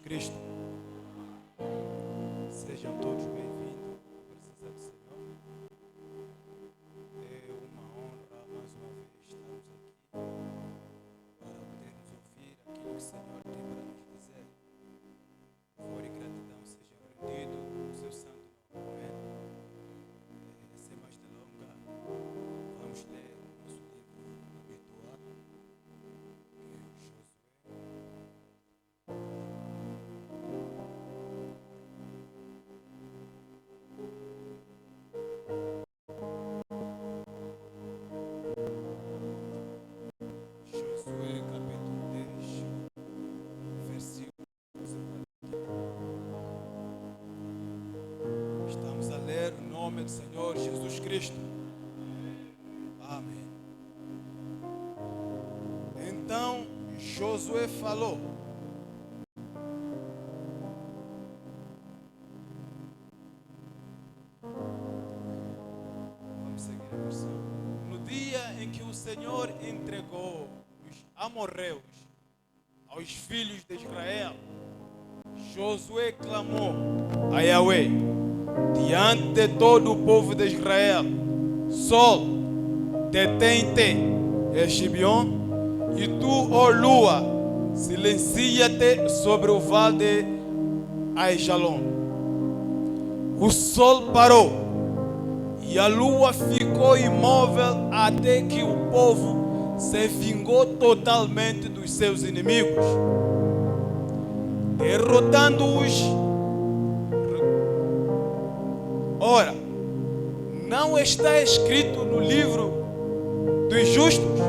Cristo. Sejam todos bem-vindos à presença do Senhor. É uma honra mais uma vez estarmos aqui para podermos ouvir aquilo que o Senhor tem para nos dizer. Louvor e gratidão sejam rendidos no seu santo nome. Amém. Sem mais delongas, vamos ler o nosso livro habitual, que é Josué. Josué capítulo 10, versículo 11. Estamos a ler o nome do Senhor Jesus Cristo. Amém. Então Josué falou: vamos seguir a versão. No dia em que o Senhor entregou os amorreus aos filhos de Israel, Josué clamou a Yahweh diante de todo o povo de Israel: Sol, detém-te em Gibeon, e tu, ó lua, silencia-te sobre o vale de Aijalon. O sol parou e a lua ficou imóvel até que o povo se vingou totalmente dos seus inimigos, derrotando-os. Ora, não está escrito no livro dos justos: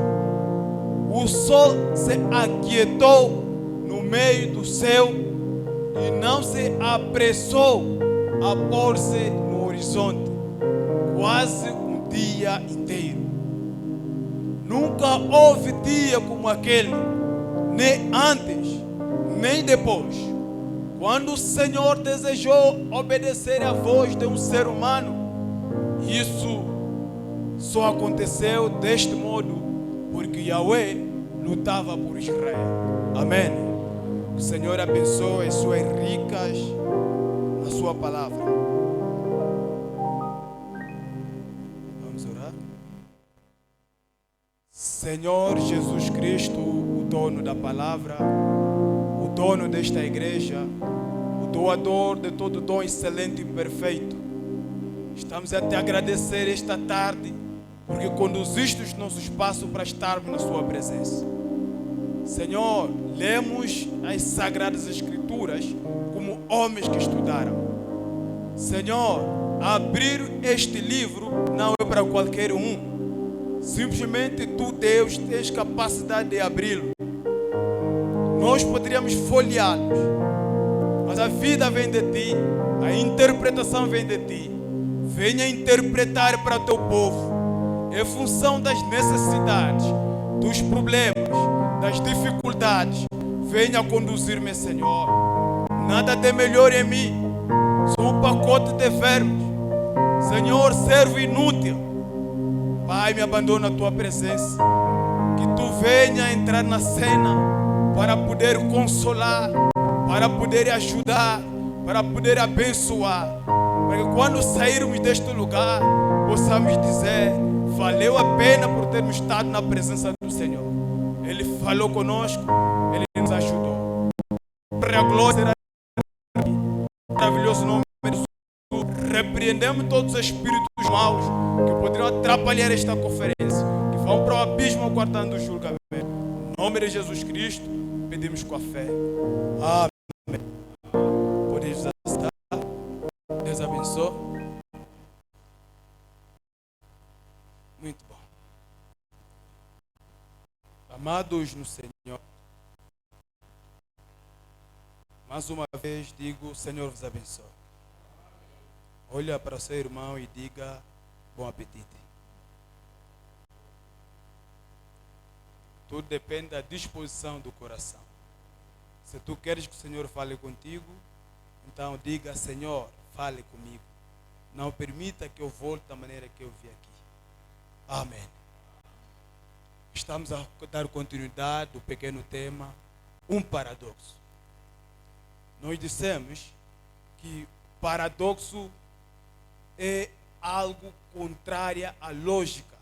o sol se aquietou no meio do céu e não se apressou a pôr-se no horizonte quase um dia inteiro. Nunca houve dia como aquele, nem antes, nem depois, quando o Senhor desejou obedecer à voz de um ser humano. Isso só aconteceu deste modo porque Yahweh lutava por Israel. Amém. Que o Senhor abençoe as suas ricas na sua palavra. Vamos orar. Senhor Jesus Cristo, o dono da palavra, o dono desta igreja, o doador de todo dom excelente e perfeito, estamos a te agradecer esta tarde porque conduziste os nossos passos para estarmos na sua presença. Senhor, lemos as Sagradas Escrituras como homens que estudaram. Senhor, abrir este livro não é para qualquer um. Simplesmente tu, Deus, tens capacidade de abri-lo. Nós poderíamos folheá-los, mas a vida vem de ti, a interpretação vem de ti. Venha interpretar para o teu povo, em função das necessidades, dos problemas, das dificuldades. Venha conduzir-me, Senhor. Nada de melhor em mim. Sou um pacote de vermes. Senhor, servo inútil. Pai, me abandona a tua presença. Que tu venha entrar na cena para poder consolar, para poder ajudar, para poder abençoar. Para que quando sairmos deste lugar, possamos dizer: valeu a pena por termos estado na presença do Senhor. Ele falou conosco, Ele nos ajudou. Para a glória será maravilhoso nome de Jesus. Repreendemos todos os espíritos maus que poderiam atrapalhar esta conferência, que vão para o abismo aguardando o julgamento. Em nome de Jesus Cristo, pedimos com a fé. Amém. Podemos assentar. Deus abençoe. Muito bom. Amados no Senhor, mais uma vez digo: o Senhor vos abençoe. Olha para o seu irmão e diga: bom apetite. Tudo depende da disposição do coração. Se tu queres que o Senhor fale contigo, então diga: Senhor, fale comigo. Não permita que eu volte da maneira que eu vim aqui. Amém. Estamos a dar continuidade do pequeno tema, um paradoxo. Nós dissemos que paradoxo é algo contrário à lógica,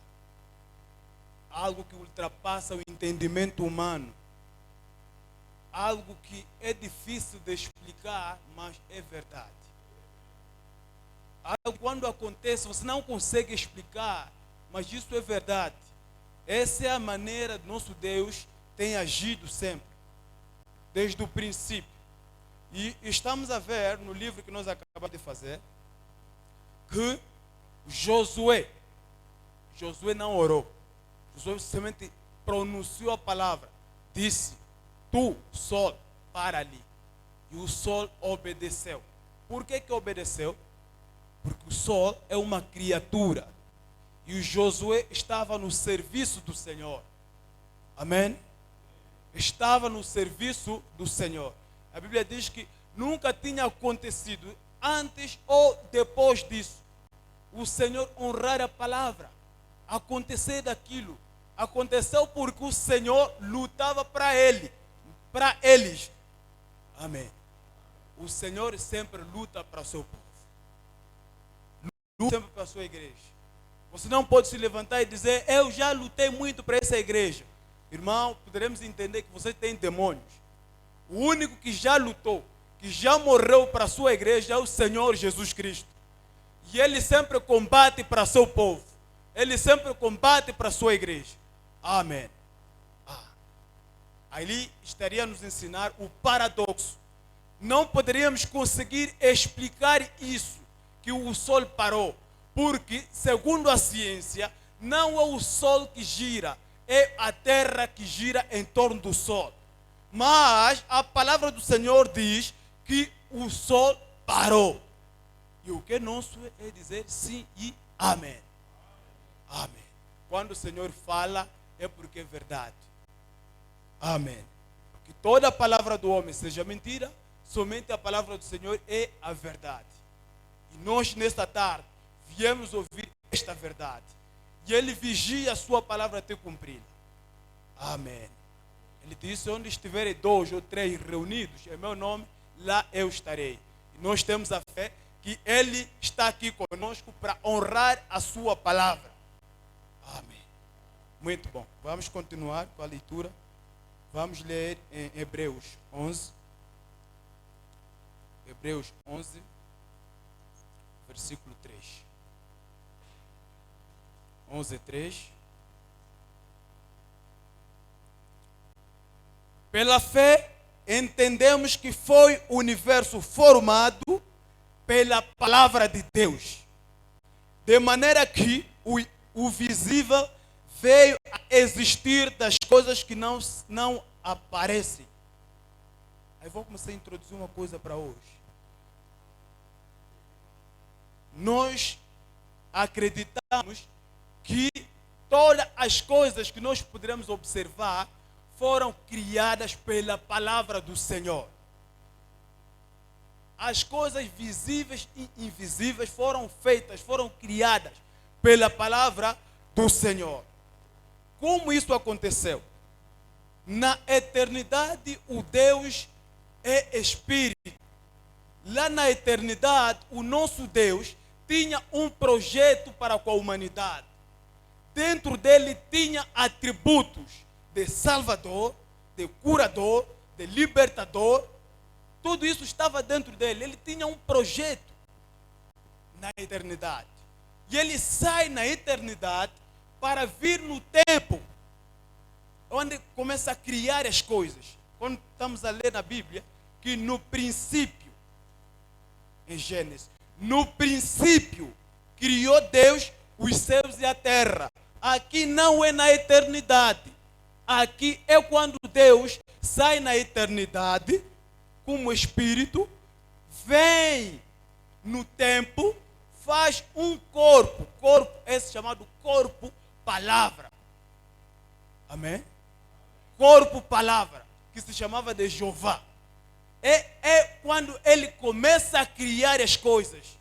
algo que ultrapassa o entendimento humano, algo que é difícil de explicar, mas é verdade. Algo quando acontece, você não consegue explicar, mas isso é verdade. Essa é a maneira que nosso Deus tem agido sempre, desde o princípio. E estamos a ver no livro que nós acabamos de fazer, que Josué não orou. Josué simplesmente pronunciou a palavra, disse: tu, sol, para ali. E o sol obedeceu. Por que obedeceu? Porque o sol é uma criatura. E o Josué estava no serviço do Senhor. Amém? Estava no serviço do Senhor. A Bíblia diz que nunca tinha acontecido antes ou depois disso o Senhor honrar a palavra, acontecer daquilo. Aconteceu porque o Senhor lutava para eles. Amém. O Senhor sempre luta para o seu povo. Luta sempre para a sua igreja. Você não pode se levantar e dizer: eu já lutei muito para essa igreja. Irmão, poderemos entender que você tem demônios. O único que já lutou, que já morreu para a sua igreja é o Senhor Jesus Cristo. E Ele sempre combate para seu povo. Ele sempre combate para a sua igreja. Amém. Ali estaria a nos ensinar o paradoxo. Não poderíamos conseguir explicar isso, que o sol parou. Porque, segundo a ciência, não é o sol que gira, é a terra que gira em torno do sol. Mas a palavra do Senhor diz que o sol parou. E o que nosso é dizer sim e amém. Amém. Quando o Senhor fala, é porque é verdade. Amém. Que toda a palavra do homem seja mentira, somente a palavra do Senhor é a verdade. E nós, nesta tarde, viemos ouvir esta verdade. E Ele vigia a sua palavra até cumpri-la. Amém. Ele disse: onde estiverem 2 ou 3 reunidos em meu nome, lá eu estarei. E nós temos a fé que Ele está aqui conosco para honrar a sua palavra. Amém. Muito bom. Vamos continuar com a leitura. Vamos ler em Hebreus 11. Hebreus 11, versículo 3. 11:3. Pela fé, entendemos que foi o universo formado pela palavra de Deus, de maneira que o visível veio a existir das coisas que não aparecem. Aí vou começar a introduzir uma coisa para hoje. Nós acreditamos que todas as coisas que nós poderemos observar foram criadas pela palavra do Senhor. As coisas visíveis e invisíveis foram feitas, foram criadas pela palavra do Senhor. Como isso aconteceu? Na eternidade, o Deus é Espírito. Lá na eternidade, o nosso Deus tinha um projeto para com a humanidade. Dentro dele tinha atributos de Salvador, de curador, de libertador. Tudo isso estava dentro dele. Ele tinha um projeto na eternidade. E ele sai na eternidade para vir no tempo onde começa a criar as coisas. Quando estamos a ler na Bíblia, que no princípio, em Gênesis, no princípio criou Deus os céus e a terra. Aqui não é na eternidade. Aqui é quando Deus sai na eternidade como Espírito, vem no tempo, faz um corpo esse chamado corpo palavra. Amém? Corpo palavra, que se chamava de Jeová. É quando ele começa a criar as coisas,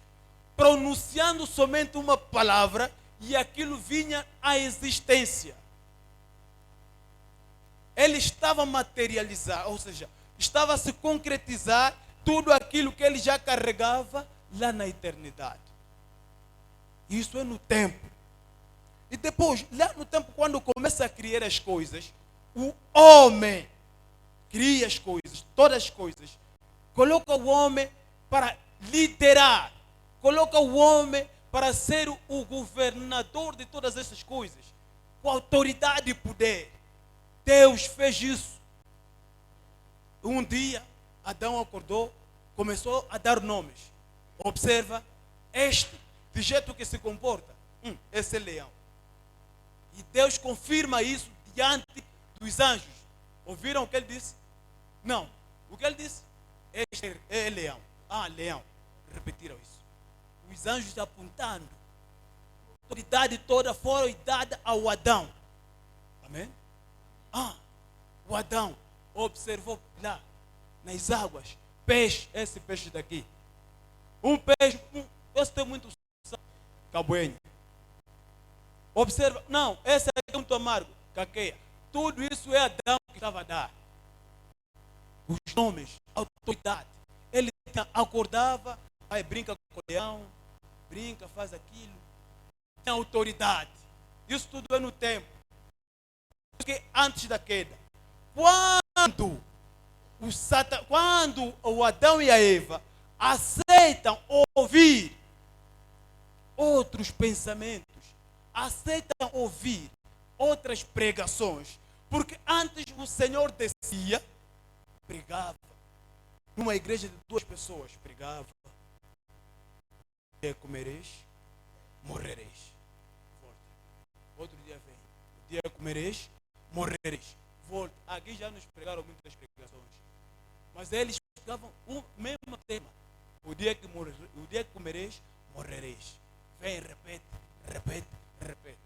pronunciando somente uma palavra, e aquilo vinha à existência. Ele estava materializado, ou seja, estava a se concretizar tudo aquilo que ele já carregava lá na eternidade. Isso é no tempo. E depois, lá no tempo, quando começa a criar as coisas, o homem cria as coisas, todas as coisas. Coloca o homem para liderar. Coloca o homem para ser o governador de todas essas coisas. Com autoridade e poder. Deus fez isso. Um dia, Adão acordou, começou a dar nomes. Observa, este, de jeito que se comporta, esse é leão. E Deus confirma isso diante dos anjos. Ouviram o que ele disse? Não. O que ele disse? Este é leão. Ah, leão. Repetiram isso. Os anjos apontando. A autoridade toda foi dada ao Adão. Amém? O Adão observou lá, nas águas, peixe, esse peixe daqui. Um peixe, esse tem muito caboenho. Observa, não, esse é muito amargo, caqueia. Tudo isso é Adão que estava a dar. Os nomes, a autoridade. Ele acordava, aí brinca com o leão, brinca, faz aquilo. Tem autoridade. Isso tudo é no tempo. Porque antes da queda, quando o Adão e a Eva aceitam ouvir outros pensamentos, aceitam ouvir outras pregações, porque antes o Senhor descia, pregava, numa igreja de 2 pessoas, pregava, um dia comereis, morrereis. Outro dia vem, um dia comereis, morrereis. Volta. Aqui já nos pregaram muitas pregações, mas eles pregavam o mesmo tema. O dia que comereis, morrereis. Vem, repete, repete, repete.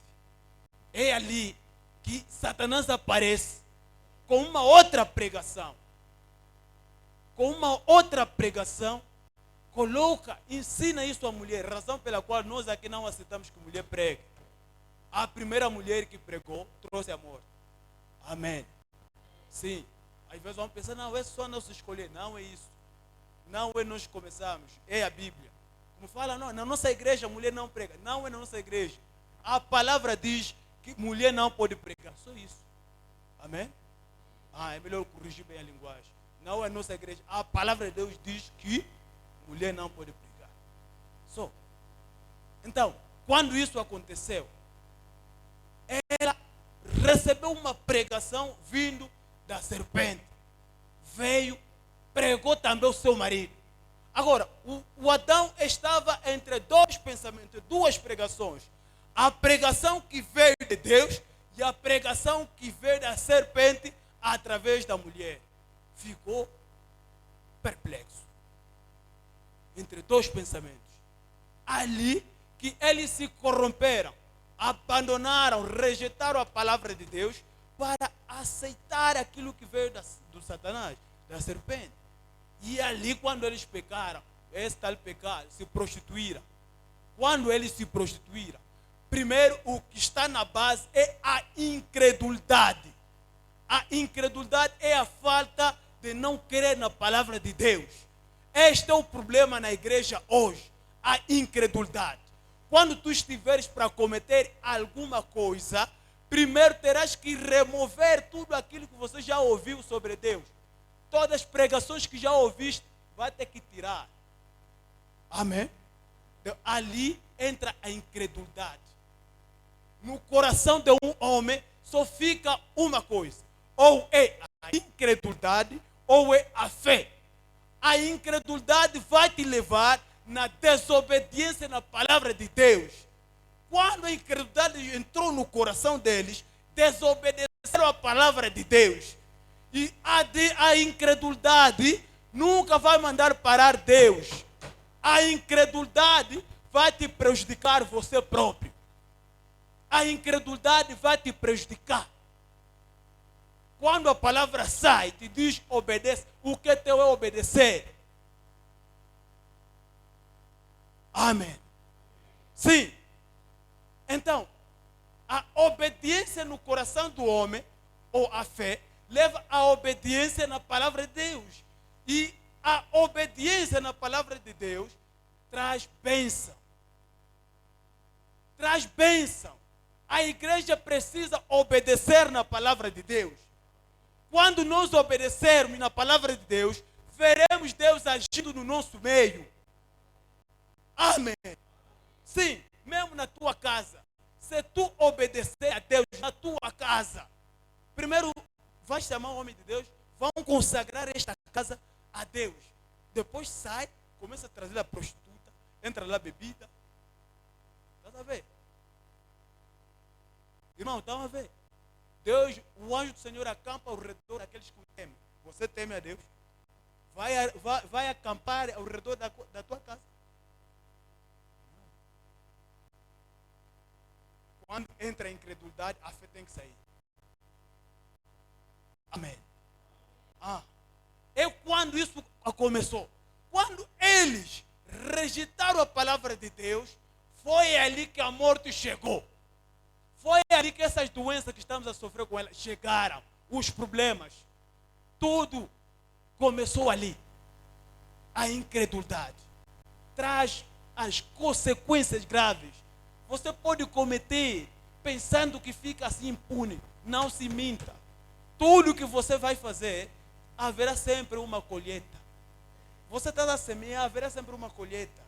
É ali que Satanás aparece com uma outra pregação. Com uma outra pregação, ensina isso à mulher, razão pela qual nós aqui não aceitamos que mulher pregue. A primeira mulher que pregou trouxe a morte. Amém. Sim. Às vezes vamos pensar, não, é só nós escolher. Não é isso. Não é nós começamos. É a Bíblia. Como fala, não, na nossa igreja a mulher não prega. Não é na nossa igreja. A palavra diz que mulher não pode pregar. Só isso. Amém? É melhor corrigir bem a linguagem. Não é nossa igreja. A palavra de Deus diz que mulher não pode pregar. Só. Então, quando isso aconteceu, ela recebeu uma pregação vindo da serpente. Veio, pregou também o seu marido. Agora, o Adão estava entre 2 pensamentos, 2 pregações. A pregação que veio de Deus e a pregação que veio da serpente através da mulher. Ficou perplexo. Entre 2 pensamentos. Ali que eles se corromperam, abandonaram, rejeitaram a palavra de Deus para aceitar aquilo que veio do Satanás, da serpente. E ali, quando eles pecaram, esse tal pecado, se prostituíram. Quando eles se prostituíram, primeiro o que está na base é a incredulidade. A incredulidade é a falta de não crer na palavra de Deus. Este é o problema na igreja hoje, a incredulidade. Quando tu estiveres para cometer alguma coisa, primeiro terás que remover tudo aquilo que você já ouviu sobre Deus. Todas as pregações que já ouviste, vai ter que tirar. Amém? Então, ali entra a incredulidade. No coração de um homem só fica uma coisa. Ou é a incredulidade, ou é a fé. A incredulidade vai te levar na desobediência na palavra de Deus. Quando a incredulidade entrou no coração deles, desobedeceram a palavra de Deus. E a incredulidade nunca vai mandar parar Deus. A incredulidade vai te prejudicar você próprio. A incredulidade vai te prejudicar. Quando a palavra sai, te diz obedece, o que é teu é obedecer. Amém. Sim. Então, a obediência no coração do homem, ou a fé, leva à obediência na palavra de Deus. E a obediência na palavra de Deus traz bênção. Traz bênção. A igreja precisa obedecer na palavra de Deus. Quando nós obedecermos na palavra de Deus, veremos Deus agindo no nosso meio. Amém. Sim, mesmo na tua casa. Se tu obedecer a Deus na tua casa, primeiro vai chamar o homem de Deus, vão consagrar esta casa a Deus. Depois sai, começa a trazer a prostituta, entra lá bebida. Está a ver? Irmão, estão a ver? Deus, o anjo do Senhor acampa ao redor daqueles que o temem. Você teme a Deus? Vai acampar ao redor da tua casa? Quando entra a incredulidade, a fé tem que sair. Amém. É quando isso começou. Quando eles rejeitaram a palavra de Deus, foi ali que a morte chegou. Foi ali que essas doenças que estamos a sofrer com elas chegaram. Os problemas. Tudo começou ali. A incredulidade traz as consequências graves. Você pode cometer pensando que fica assim impune. Não se minta. Tudo que você vai fazer, haverá sempre uma colheita. Você está a semear, haverá sempre uma colheita.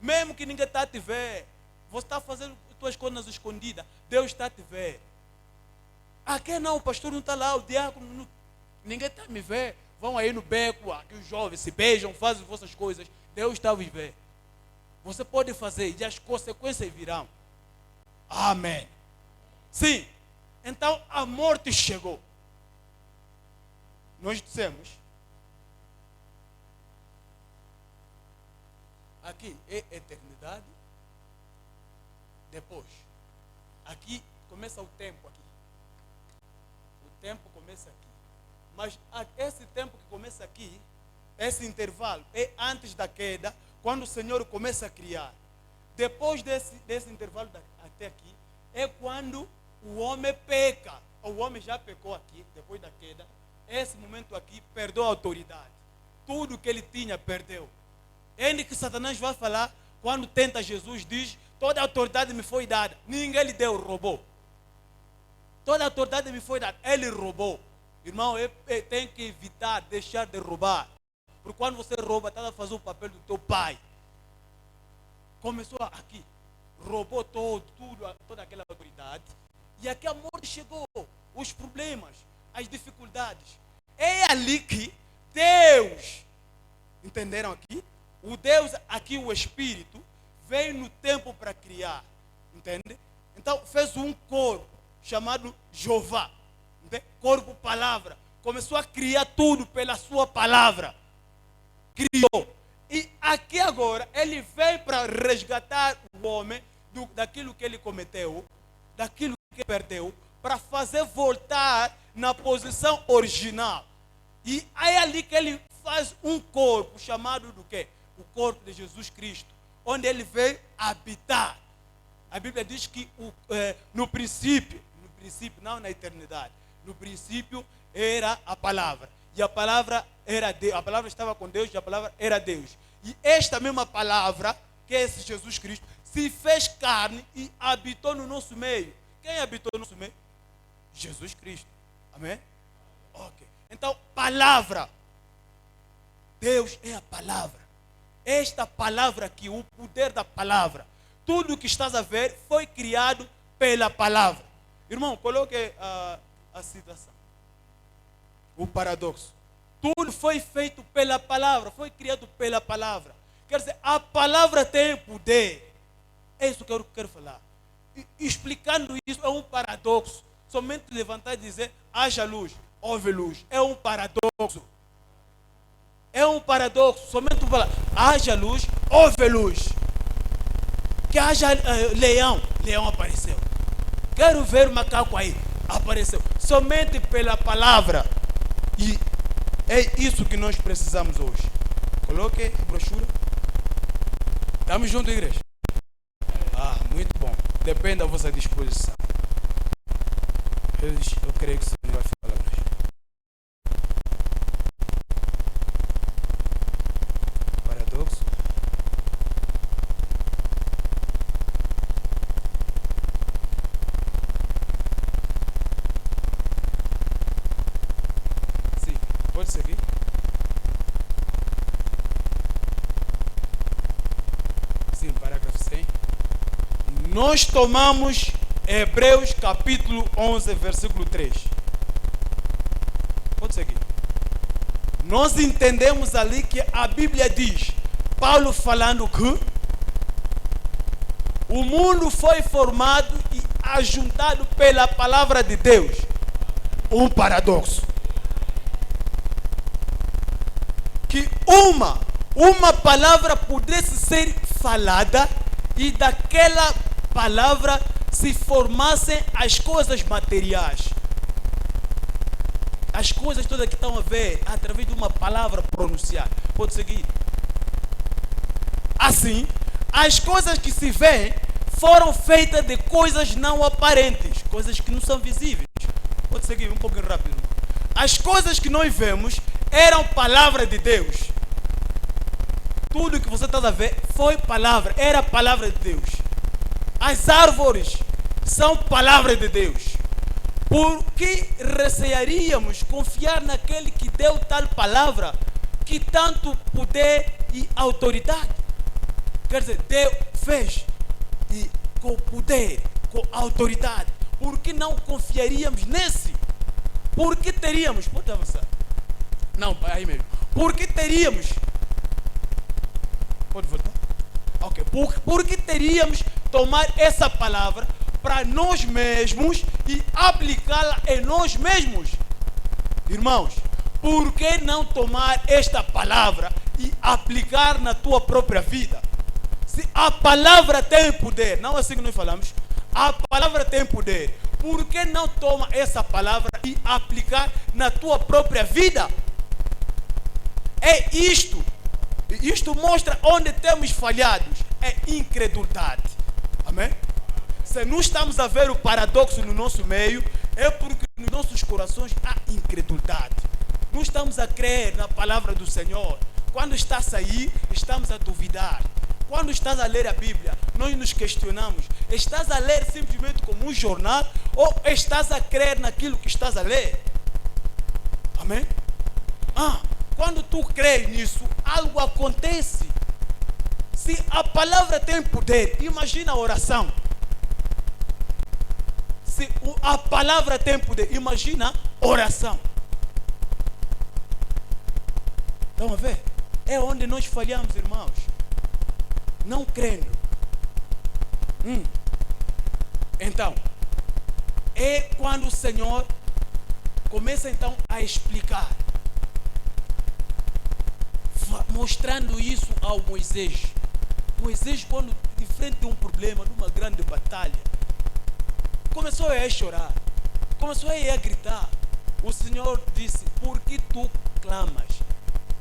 Mesmo que ninguém está a te ver, você está fazendo as tuas coisas escondidas, Deus está a te ver. Aqui não, o pastor não está lá, o diácono, não, ninguém está a me ver. Vão aí no beco, aqui os jovens se beijam, fazem as vossas coisas. Deus está a viver. Você pode fazer e as consequências virão. Amém. Sim. Então a morte chegou. Nós dissemos, aqui é eternidade, depois, aqui começa o tempo aqui. O tempo começa aqui. Mas esse tempo que começa aqui, esse intervalo, é antes da queda, quando o Senhor começa a criar. Depois desse intervalo até aqui, é quando o homem peca. O homem já pecou aqui, depois da queda. Esse momento aqui, perdeu a autoridade. Tudo que ele tinha, perdeu. É que Satanás vai falar, quando tenta Jesus, diz, toda a autoridade me foi dada. Ninguém lhe deu, roubou. Toda a autoridade me foi dada, ele roubou. Irmão, tem que evitar, deixar de roubar. Porque quando você rouba, está a fazer o papel do teu pai. Começou aqui, roubou toda aquela autoridade. E aqui a morte chegou, os problemas, as dificuldades. É ali que Deus, entenderam aqui? O Deus aqui, o Espírito, veio no tempo para criar. Entende? Então fez um corpo chamado Jeová. Corpo, palavra. Começou a criar tudo pela sua palavra. Criou. E aqui agora, ele veio para resgatar o homem daquilo que ele cometeu, daquilo que perdeu, para fazer voltar na posição original. E é ali que ele faz um corpo chamado do quê? O corpo de Jesus Cristo, onde ele veio habitar. A Bíblia diz que no princípio, não na eternidade, no princípio era a palavra. E a palavra era Deus. A palavra estava com Deus e a palavra era Deus. E esta mesma palavra, que é esse Jesus Cristo, se fez carne e habitou no nosso meio. Quem habitou no nosso meio? Jesus Cristo. Amém? Ok. Então, palavra. Deus é a palavra. Esta palavra aqui, o poder da palavra. Tudo o que estás a ver foi criado pela palavra. Irmão, coloque a situação. O paradoxo. Tudo foi feito pela palavra, foi criado pela palavra. Quer dizer, a palavra tem poder. É isso que eu quero falar. E, explicando isso é um paradoxo. Somente levantar e dizer, haja luz, houve luz. É um paradoxo. É um paradoxo. Somente falar, haja luz, houve luz. Que haja leão, leão apareceu. Quero ver o macaco aí, apareceu. Somente pela palavra. E é isso que nós precisamos hoje. Coloque a brochura. Estamos juntos, igreja? Muito bom. Depende da vossa disposição. Eu creio que o Senhor vai falar hoje. Nós tomamos Hebreus capítulo 11, versículo 3. Pode seguir. Nós entendemos ali que a Bíblia diz, Paulo falando que o mundo foi formado e ajuntado pela palavra de Deus. Um paradoxo. Que uma palavra pudesse ser falada e daquela palavra se formassem as coisas materiais. As coisas todas que estão a ver através de uma palavra pronunciada. Pode seguir. Assim, as coisas que se veem foram feitas de coisas não aparentes, coisas que não são visíveis. Pode seguir um pouquinho rápido. As coisas que nós vemos eram palavra de Deus. Tudo que você está a ver foi palavra, era palavra de Deus. As árvores são palavra de Deus. Por que recearíamos confiar naquele que deu tal palavra, que tanto poder e autoridade? Quer dizer, Deus fez e com poder, com autoridade. Por que não confiaríamos nesse? Por que teríamos? Pode avançar. Não, aí mesmo. Por que teríamos? Pode voltar? Ok. Por que teríamos tomar essa palavra para nós mesmos e aplicá-la em nós mesmos? Irmãos, por que não tomar esta palavra e aplicar na tua própria vida? Se a palavra tem poder, não é assim que nós falamos, a palavra tem poder, por que não toma essa palavra e aplicar na tua própria vida? É isto. Isto mostra onde temos falhados. É incredulidade. Amém? Se não estamos a ver o paradoxo no nosso meio, é porque nos nossos corações há incredulidade. Não estamos a crer na palavra do Senhor. Quando está a sair, estamos a duvidar. Quando estás a ler a Bíblia, nós nos questionamos. Estás a ler simplesmente como um jornal ou estás a crer naquilo que estás a ler? Amém? Quando tu crês nisso, algo acontece. Se a palavra tem poder, imagina a oração. Se a palavra tem poder, imagina a oração. Estão a ver? É onde nós falhamos, irmãos. Não crendo. Então, é quando o Senhor começa então a explicar, mostrando isso ao Moisés. Moisés, quando de frente a um problema, numa grande batalha, começou a chorar, começou a gritar. O Senhor disse: por que tu clamas?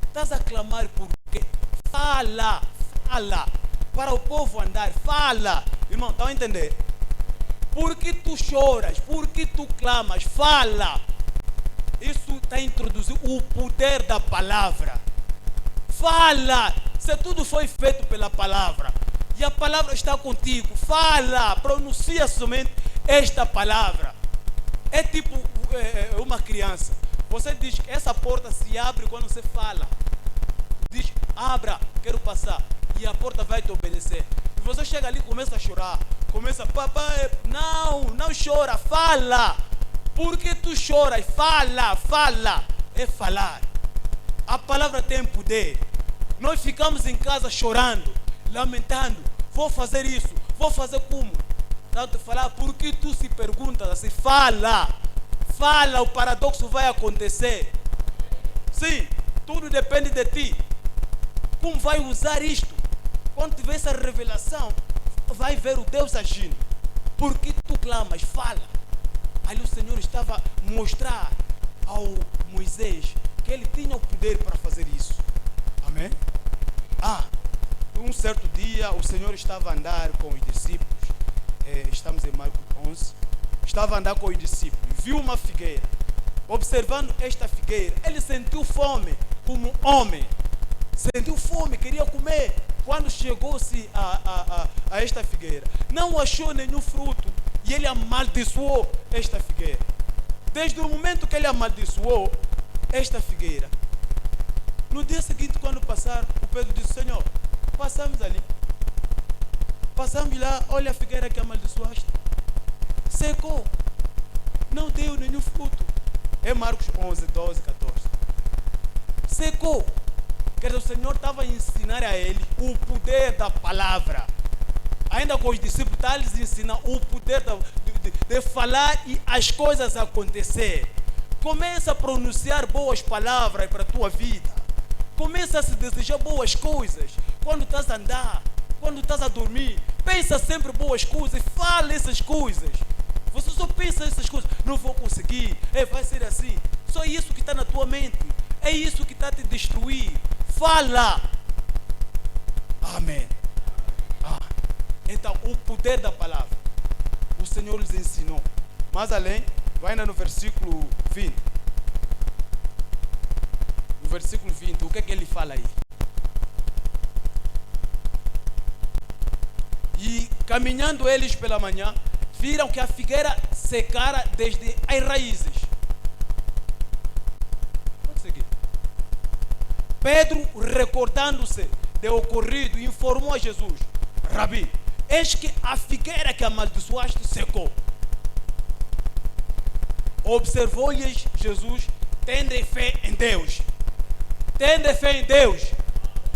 Estás a clamar por quê? Fala, fala, para o povo andar, fala. Irmão, estão a entender? Por que tu choras? Por que tu clamas? Fala. Isso está a introduzir o poder da palavra. Fala. Se tudo foi feito pela palavra e a palavra está contigo, fala, pronuncia somente esta palavra. É tipo uma criança. Você diz que essa porta se abre quando você fala. Diz: abra, quero passar. E a porta vai te obedecer. E você chega ali e começa a chorar. Começa: papai, não chora, fala. Por que tu choras? Fala, fala. É falar. A palavra tem poder. Nós ficamos em casa chorando, lamentando. Vou fazer isso, vou fazer como? Tanto falar, por que tu se perguntas assim? Fala, fala, o paradoxo vai acontecer. Sim, tudo depende de ti. Como vai usar isto? Quando tiver essa revelação, vai ver o Deus agindo. Por que tu clamas? Fala. Ali o Senhor estava a mostrar ao Moisés que ele tinha o poder para fazer isso. Amém? Um certo dia o Senhor estava a andar com os discípulos. Estamos em Marcos 11. Estava a andar com os discípulos. Viu uma figueira. Observando esta figueira, ele sentiu fome como homem. Sentiu fome, queria comer. Quando chegou-se a esta figueira, não achou nenhum fruto. E ele amaldiçoou esta figueira. Desde o momento que ele amaldiçoou esta figueira, no dia seguinte, quando passaram, o Pedro disse: Senhor, passamos ali. Passamos lá, olha a figueira que amaldiçoaste. Secou. Não deu nenhum fruto. É Marcos 11, 12, 14. Secou. Quer dizer, o Senhor estava a ensinar a ele o poder da palavra. Ainda com os discípulos, está a lhes ensinar o poder de falar e as coisas acontecer. Começa a pronunciar boas palavras para a tua vida. Começa a se desejar boas coisas. Quando estás a andar, quando estás a dormir, pensa sempre boas coisas, fala essas coisas. Você só pensa essas coisas, não vou conseguir, vai ser assim. Só isso que está na tua mente. É isso que está a te destruir. Fala. Amém. Então, o poder da palavra, o Senhor lhes ensinou. Mais além, vai ainda no versículo 20. No versículo 20, o que é que ele fala aí? E caminhando eles pela manhã, viram que a figueira secara desde as raízes. Pode seguir. Pedro, recordando-se do ocorrido, informou a Jesus: Rabi, eis que a figueira que amaldiçoaste secou. Observou-lhes Jesus: tende fé em Deus. Tende fé em Deus.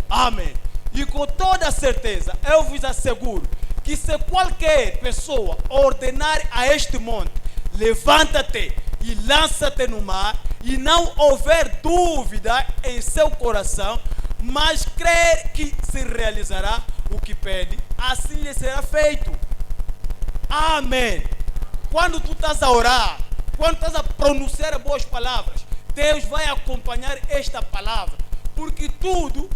Amém. E com toda certeza, eu vos asseguro que se qualquer pessoa ordenar a este monte: levanta-te e lança-te no mar, e não houver dúvida em seu coração, mas crer que se realizará o que pede, assim lhe será feito. Amém. Quando tu estás a orar, quando estás a pronunciar boas palavras, Deus vai acompanhar esta palavra, porque tudo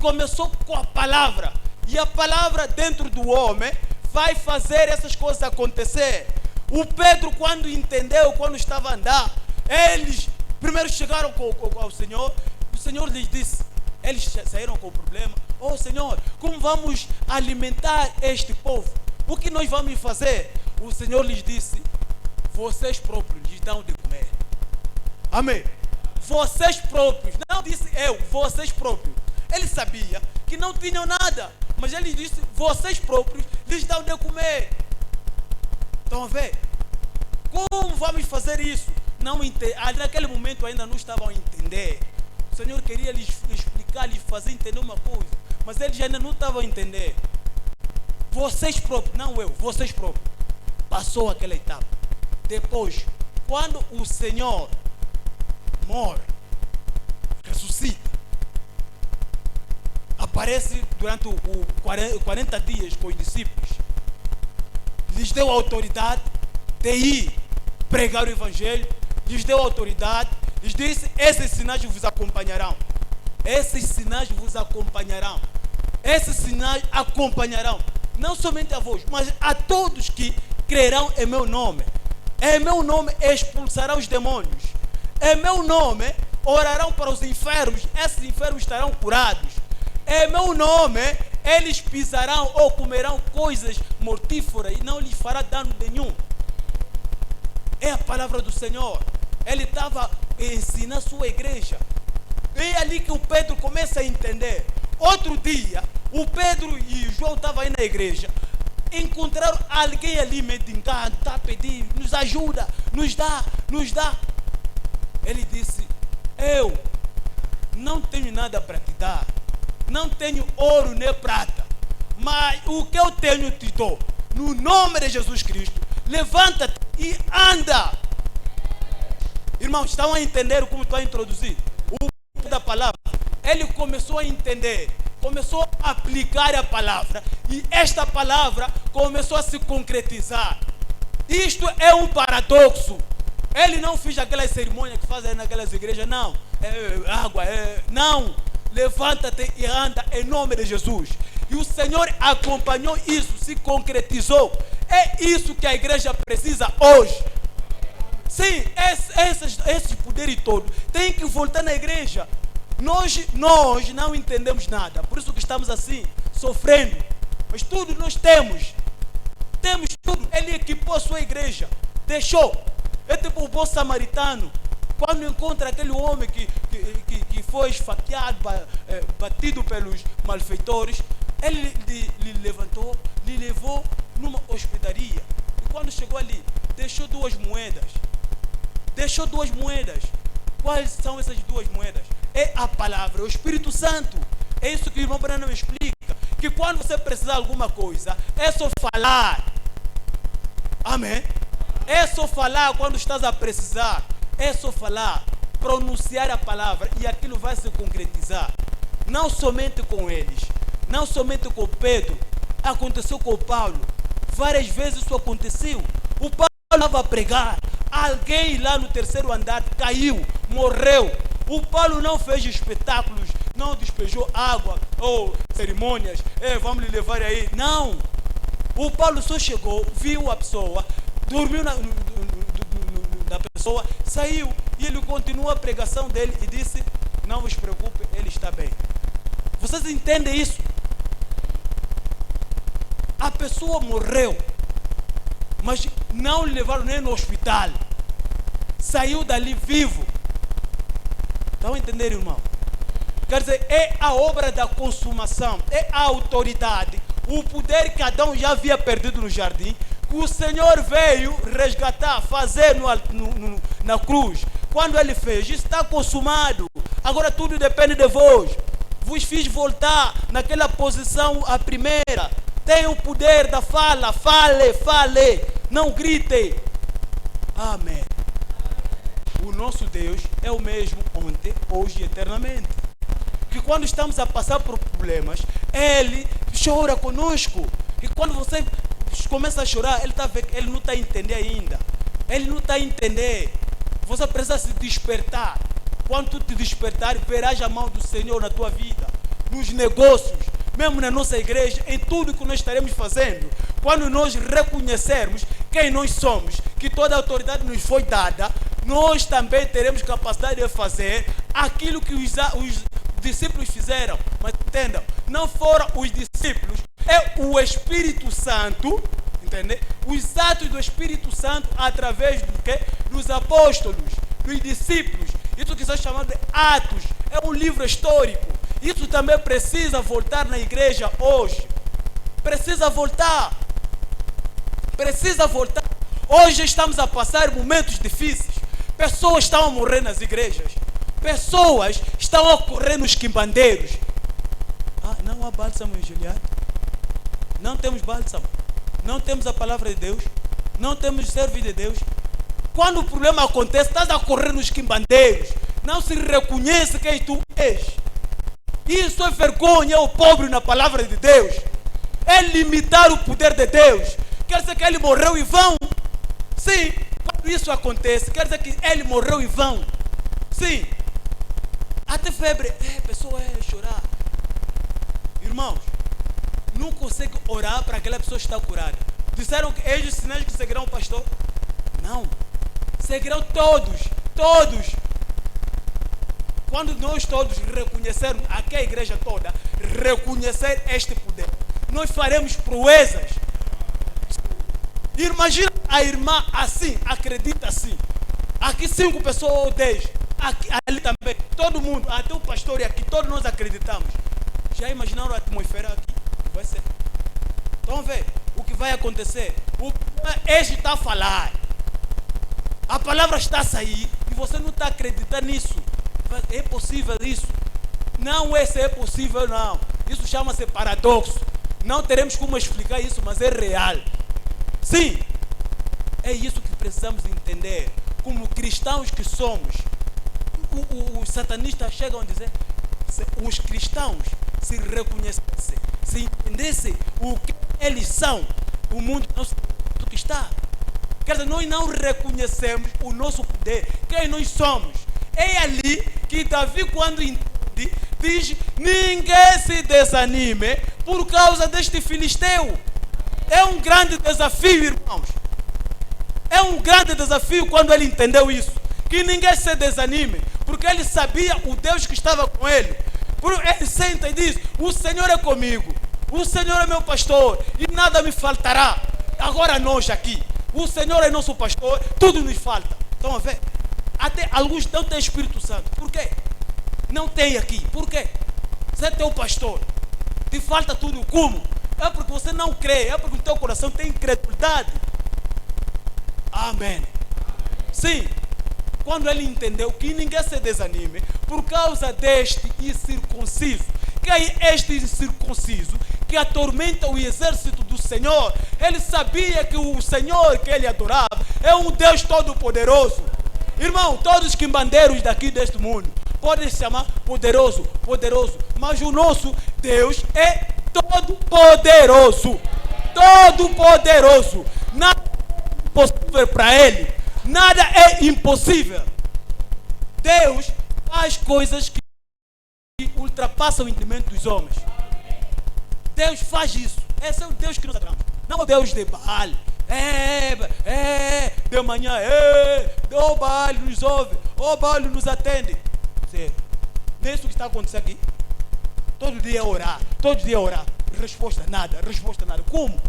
começou com a palavra, e a palavra dentro do homem vai fazer essas coisas acontecer. O Pedro, quando entendeu, quando estava a andar, eles primeiro chegaram ao Senhor. O Senhor lhes disse, eles saíram com o problema: oh Senhor, como vamos alimentar este povo? O que nós vamos fazer? O Senhor lhes disse: vocês próprios lhes dão de comer. Amém. Vocês próprios, não disse eu, vocês próprios. Ele sabia que não tinham nada, mas ele disse: vocês próprios lhes dão de comer. Estão a ver? Como vamos fazer isso? Não naquele momento ainda não estavam a entender. O Senhor queria lhes explicar, lhes fazer entender uma coisa, mas eles ainda não estavam a entender. Vocês próprios, não eu, vocês próprios. Passou aquela etapa. Depois, quando o Senhor morre, ressuscita, aparece durante 40 dias com os discípulos, lhes deu autoridade de ir pregar o Evangelho, lhes deu autoridade, lhes disse: esses sinais vos acompanharão. Esses sinais vos acompanharão. Esses sinais acompanharão não somente a vós, mas a todos que crerão em meu nome. Em meu nome expulsarão os demônios. Em meu nome orarão para os enfermos. Esses enfermos estarão curados. Em meu nome eles pisarão ou comerão coisas mortíferas e não lhes fará dano nenhum. É a palavra do Senhor. Ele estava ensinando a sua igreja. É ali que o Pedro começa a entender. Outro dia, o Pedro e o João estavam aí na igreja. Encontraram alguém ali mendigando, está a pedir: nos ajuda, nos dá, nos dá. Ele disse: eu não tenho nada para te dar, não tenho ouro nem prata, mas o que eu tenho te dou. No nome de Jesus Cristo, levanta-te e anda. Irmãos, estão a entender como estou a introduzir o da palavra? Ele começou a entender, começou a aplicar a palavra, e esta palavra começou a se concretizar. Isto é um paradoxo. Ele não fez aquelas cerimônias que fazem naquelas igrejas, não. Água, não. Levanta-te e anda em nome de Jesus. E o Senhor acompanhou isso, se concretizou. É isso que a igreja precisa hoje. Sim, esses poderes todos têm que voltar na igreja. Nós não entendemos nada, por isso que estamos assim, sofrendo. Mas tudo nós temos. Temos tudo. Ele equipou a sua igreja, deixou. É tipo o bom samaritano. Quando encontra aquele homem que foi esfaqueado, batido pelos malfeitores, ele lhe levantou, lhe levou numa hospedaria. E quando chegou ali, deixou 2 moedas. Deixou 2 moedas. Quais são essas 2 moedas? É a palavra, o Espírito Santo. É isso que o irmão Branham explica. Que quando você precisar de alguma coisa, é só falar. Amém? É só falar quando estás a precisar. É só falar. Pronunciar a palavra e aquilo vai se concretizar. Não somente com eles. Não somente com Pedro. Aconteceu com o Paulo. Várias vezes isso aconteceu. O Paulo estava a pregar. Alguém lá no 3º andar caiu, morreu. O Paulo não fez espetáculos, não despejou água ou cerimônias. Vamos lhe levar aí. Não. O Paulo só chegou, viu a pessoa, dormiu na pessoa, saiu e ele continuou a pregação dele e disse: não vos preocupe, ele está bem. Vocês entendem isso? A pessoa morreu, mas não lhe levaram nem no hospital. Saiu dali vivo. Estão a entender, irmão? Quer dizer, é a obra da consumação, é a autoridade, o poder que Adão já havia perdido no jardim, que o Senhor veio resgatar, fazer na cruz. Quando ele fez, isso está consumado. Agora tudo depende de vós. Vos fiz voltar naquela posição a primeira. Tem o poder da fala. Fale. Não grite. Amém. O nosso Deus é o mesmo ontem, hoje e eternamente. Que quando estamos a passar por problemas, Ele chora conosco. E quando você começa a chorar, Ele não está a entender ainda. Ele não está a entender. Você precisa se despertar. Quando tu te despertar, verás a mão do Senhor na tua vida, nos negócios, mesmo na nossa igreja, em tudo que nós estaremos fazendo. Quando nós reconhecermos quem nós somos, que toda a autoridade nos foi dada, nós também teremos capacidade de fazer aquilo que os discípulos fizeram. Mas entendam, não foram os discípulos, é o Espírito Santo, entende? Os atos do Espírito Santo através do quê? Dos apóstolos, dos discípulos. Isso que são chamados de Atos, é um livro histórico. Isso também precisa voltar na igreja hoje. Precisa voltar. Precisa voltar. Hoje estamos a passar momentos difíceis. Pessoas estão a morrer nas igrejas. Pessoas estão a correr nos quimbandeiros. Não há bálsamo em Gileade. Não temos bálsamo. Não temos a palavra de Deus. Não temos servo de Deus. Quando o problema acontece, estás a correr nos quimbandeiros. Não se reconhece quem tu és. Isso é vergonha, é o pobre na palavra de Deus. É limitar o poder de Deus. Quer dizer que ele morreu em vão? Sim. Quando isso acontece, quer dizer que ele morreu em vão? Sim. Até febre, a pessoa chorar. Irmãos, não consegue orar para aquela pessoa estar curada. Disseram que eis os sinais que seguirão o pastor? Não. Seguirão todos. Quando nós todos reconhecermos, aqui a igreja toda, reconhecer este poder, nós faremos proezas. Imagina a irmã assim, acredita assim. Aqui 5 pessoas ou 10. Aqui, ali também. Todo mundo, até o pastor e aqui, todos nós acreditamos. Já imaginaram a atmosfera aqui? Que vai ser. Estão a ver o que vai acontecer? Este está a falar. A palavra está a sair e você não está a acreditar nisso. É possível isso? Não é se é possível, não. Isso chama-se paradoxo. Não teremos como explicar isso, mas é real. Sim, é isso que precisamos entender. Como cristãos que somos, os satanistas chegam a dizer, se os cristãos se reconhecessem, se entendessem o que eles são, o mundo não sabe o que está. Quer dizer, nós não reconhecemos o nosso poder, quem nós somos. É ali que Davi, quando entende, diz: ninguém se desanime por causa deste filisteu. É um grande desafio, irmãos. É um grande desafio quando ele entendeu isso. Que ninguém se desanime, porque ele sabia o Deus que estava com ele. Ele senta e diz: o Senhor é comigo, o Senhor é meu pastor e nada me faltará. Agora nós aqui, o Senhor é nosso pastor, tudo nos falta. Estão a ver? Até alguns não têm Espírito Santo. Por quê? Não tem aqui. Por quê? Você é teu pastor, te falta tudo. Como? É porque você não crê. É porque o teu coração tem incredulidade. Amém. Sim. Quando ele entendeu que ninguém se desanime por causa deste incircunciso. Que é este incircunciso que atormenta o exército do Senhor. Ele sabia que o Senhor que ele adorava é um Deus todo-poderoso. Irmão, todos os quimbandeiros daqui deste mundo podem se chamar poderoso, poderoso. Mas o nosso Deus é todo-poderoso. Todo-poderoso. Nada é impossível para ele. Nada é impossível. Deus faz coisas que ultrapassam o entendimento dos homens. Deus faz isso. Esse é o Deus que nós adoramos. Não é o Deus de Baal. De manhã, o Baal nos ouve, o Baal nos atende. Sério. Não é isso que está acontecendo aqui? Todo dia orar, todo dia orar. Resposta nada, resposta nada. Como?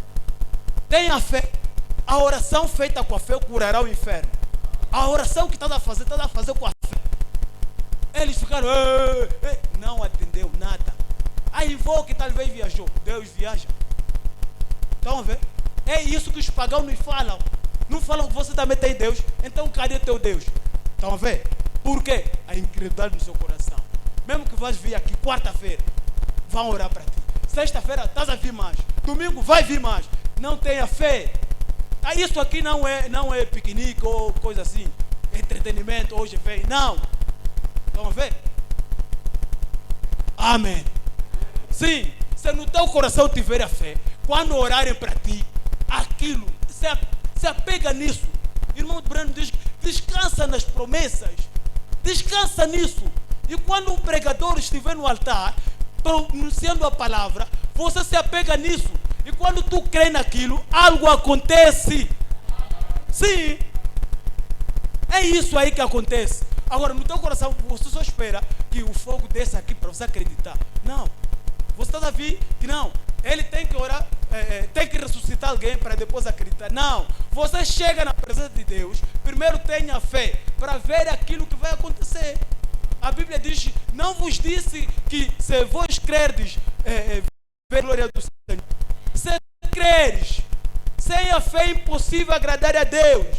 Tenha fé. A oração feita com a fé curará o inferno. A oração que está a fazer com a fé. Eles ficaram, não atendeu nada. Aí vou que talvez viajou. Deus viaja. Estão a ver? É isso que os pagãos nos falam. Não falam que você também tem Deus. Então cadê teu Deus? Estão a ver? Por quê? A incredulidade no seu coração. Mesmo que vais vir aqui quarta-feira, vão orar para ti. Sexta-feira estás a vir mais. Domingo vai vir mais. Não tenha fé. Isso aqui não é piquenique ou coisa assim. Entretenimento, hoje vem. Não. Estão a ver? Amém. Sim. Se no teu coração tiver a fé, quando orarem para ti, aquilo, se apega nisso. Irmão Breno diz, descansa nas promessas. Descansa nisso. E quando um pregador estiver no altar, pronunciando a palavra, você se apega nisso. E quando tu crê naquilo, algo acontece. Sim. É isso aí que acontece. Agora, no teu coração, você só espera que o fogo desça aqui para você acreditar. Não. Você está a ver que não. Ele tem que orar, tem que ressuscitar alguém para depois acreditar. Não. Você chega na presença de Deus, primeiro tenha fé para ver aquilo que vai acontecer. A Bíblia diz, não vos disse que se vós crerdes, ver a glória do Senhor. Se creres, sem a fé é impossível agradar a Deus.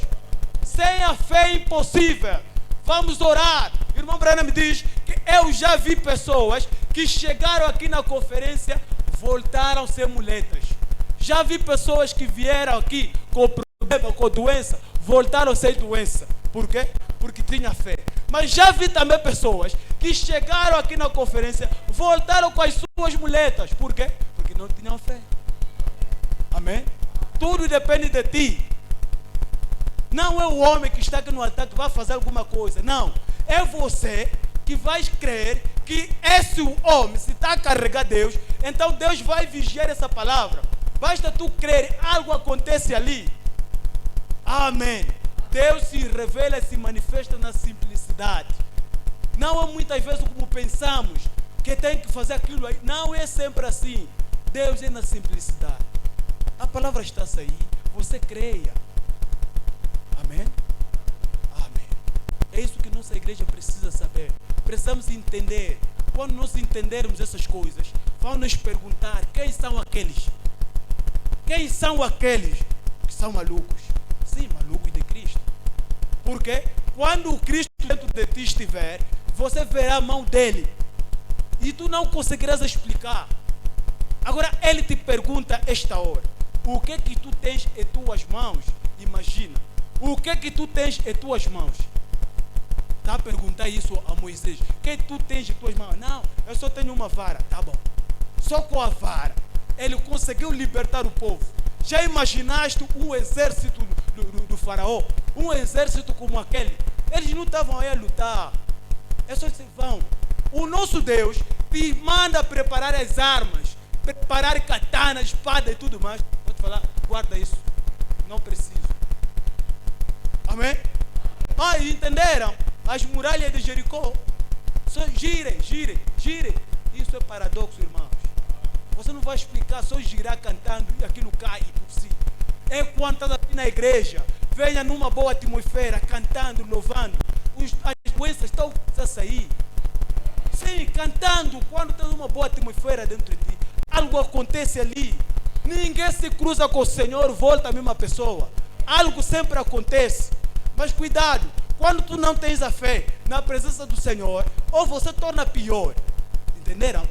Sem a fé é impossível. Vamos orar. Irmão Branham me diz que eu já vi pessoas que chegaram aqui na conferência, voltaram a ser muletas. Já vi pessoas que vieram aqui com problema, com doença, voltaram a ser doença. Por quê? Porque tinha fé. Mas já vi também pessoas que chegaram aqui na conferência, voltaram com as suas muletas. Por quê? Porque não tinham fé. Amém? Tudo depende de ti. Não é o homem que está aqui no altar que vai fazer alguma coisa. Não. É você que vai crer que esse homem, se está a carregar Deus, então Deus vai vigiar essa palavra. Basta tu crer, algo acontece ali. Amém. Deus se revela e se manifesta na simplicidade. Não é muitas vezes como pensamos, que tem que fazer aquilo aí. Não é sempre assim. Deus é na simplicidade. A palavra está a sair, você creia. Amém? Amém. É isso que nossa igreja precisa saber. Precisamos entender. Quando nós entendermos essas coisas, vamos nos perguntar, quem são aqueles? Quem são aqueles que são malucos? Sim, malucos de Cristo. Porque quando o Cristo dentro de ti estiver, você verá a mão dele. E tu não conseguirás explicar. Agora ele te pergunta esta hora, o que que tu tens em tuas mãos? Imagina. O que que tu tens em tuas mãos? Está a perguntar isso a Moisés. O que tu tens em tuas mãos? Não, eu só tenho uma vara. Tá bom. Só com a vara ele conseguiu libertar o povo. Já imaginaste um exército do faraó? Um exército como aquele? Eles não estavam aí a lutar. É só que vão. O nosso Deus te manda preparar as armas, preparar katana, espada e tudo mais. Vou te falar, guarda isso. Não preciso. Amém? Entenderam? As muralhas de Jericó. Só girem. Isso é paradoxo, irmãos. Você não vai explicar, só girar cantando e aquilo cai por si. É quando está aqui na igreja, venha numa boa atmosfera, cantando, louvando. As doenças estão a sair. Sim, cantando, quando está numa boa atmosfera dentro de ti. Algo acontece ali. Ninguém se cruza com o Senhor, volta a mesma pessoa. Algo sempre acontece. Mas cuidado, quando tu não tens a fé na presença do Senhor, ou você torna pior. Entenderam?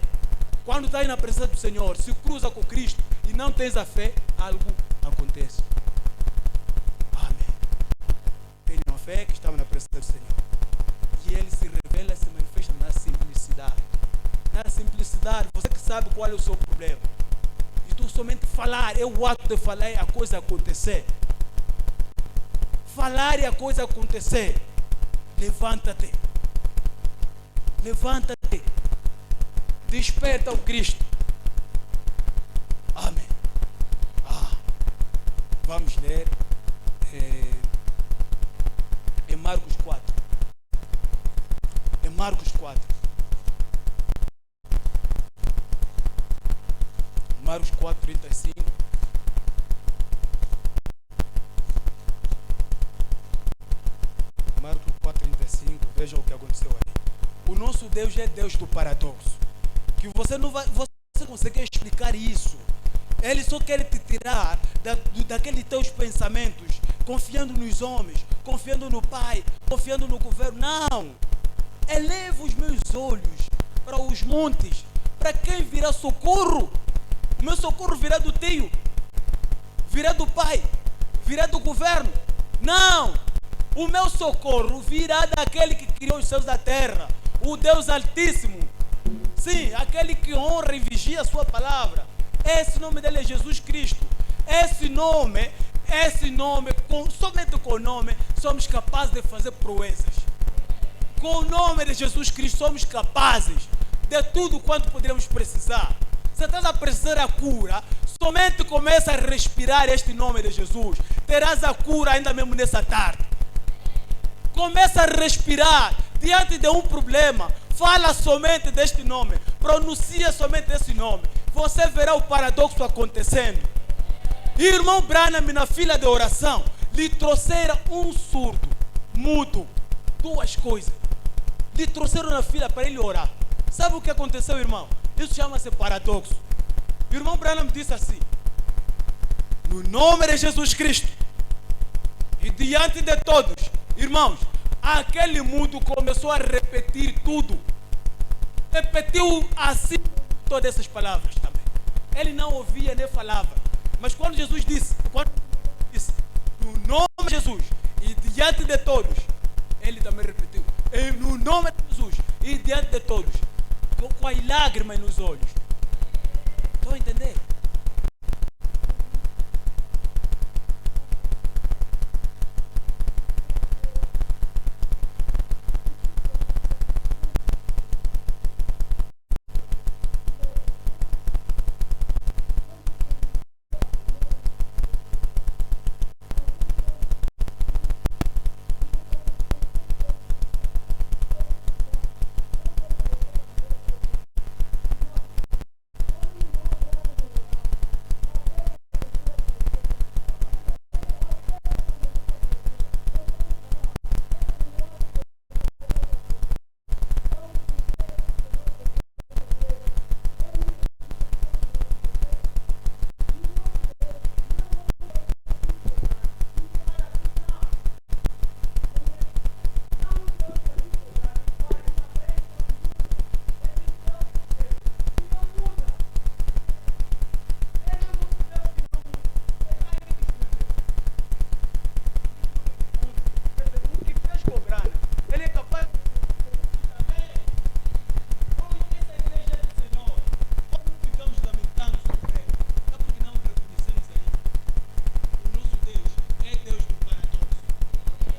Quando está aí na presença do Senhor, se cruza com Cristo e não tens a fé, algo acontece. Amém. Tenham a fé que estava na presença do Senhor. E Ele se revela, se manifesta na simplicidade. Na simplicidade, você que sabe qual é o seu problema. E tu somente falar, é o ato de falar e a coisa acontecer. Falar e a coisa acontecer. Levanta-te. Levanta-te. Desperta o Cristo. Amém. Vamos ler em Marcos 4. Em Marcos 4. Marcos 4, 35. Marcos 4, 35. Veja o que aconteceu aí. O nosso Deus é Deus do paradoxo. Que você não consegue explicar isso. Ele só quer te tirar daqueles teus pensamentos, confiando nos homens, confiando no Pai, confiando no governo. Não! Eleva os meus olhos para os montes. Para quem virá socorro? O meu socorro virá do tio, virá do Pai, virá do governo. Não! O meu socorro virá daquele que criou os céus da terra, o Deus Altíssimo. Sim, aquele que honra e vigia a sua palavra. Esse nome dele é Jesus Cristo. Esse nome, somente com o nome, somos capazes de fazer proezas. Com o nome de Jesus Cristo, somos capazes de tudo quanto poderemos precisar. Se estás a precisar a cura, somente começa a respirar este nome de Jesus. Terás a cura ainda mesmo nessa tarde. Começa a respirar diante de um problema. Fala somente deste nome. Pronuncia somente esse nome. Você verá o paradoxo acontecendo. Irmão Branham, na fila de oração, lhe trouxeram um surdo, mudo. Duas coisas. Lhe trouxeram na fila para ele orar. Sabe o que aconteceu, irmão? Isso chama-se paradoxo. O irmão Branham disse assim: no nome de Jesus Cristo e diante de todos, irmãos, aquele mudo começou a repetir tudo. Repetiu assim todas essas palavras também. Ele não ouvia nem falava. Mas quando Jesus disse, no nome de Jesus e diante de todos, ele também repetiu, no nome de Jesus e diante de todos, com as lágrimas nos olhos. Estão a entender?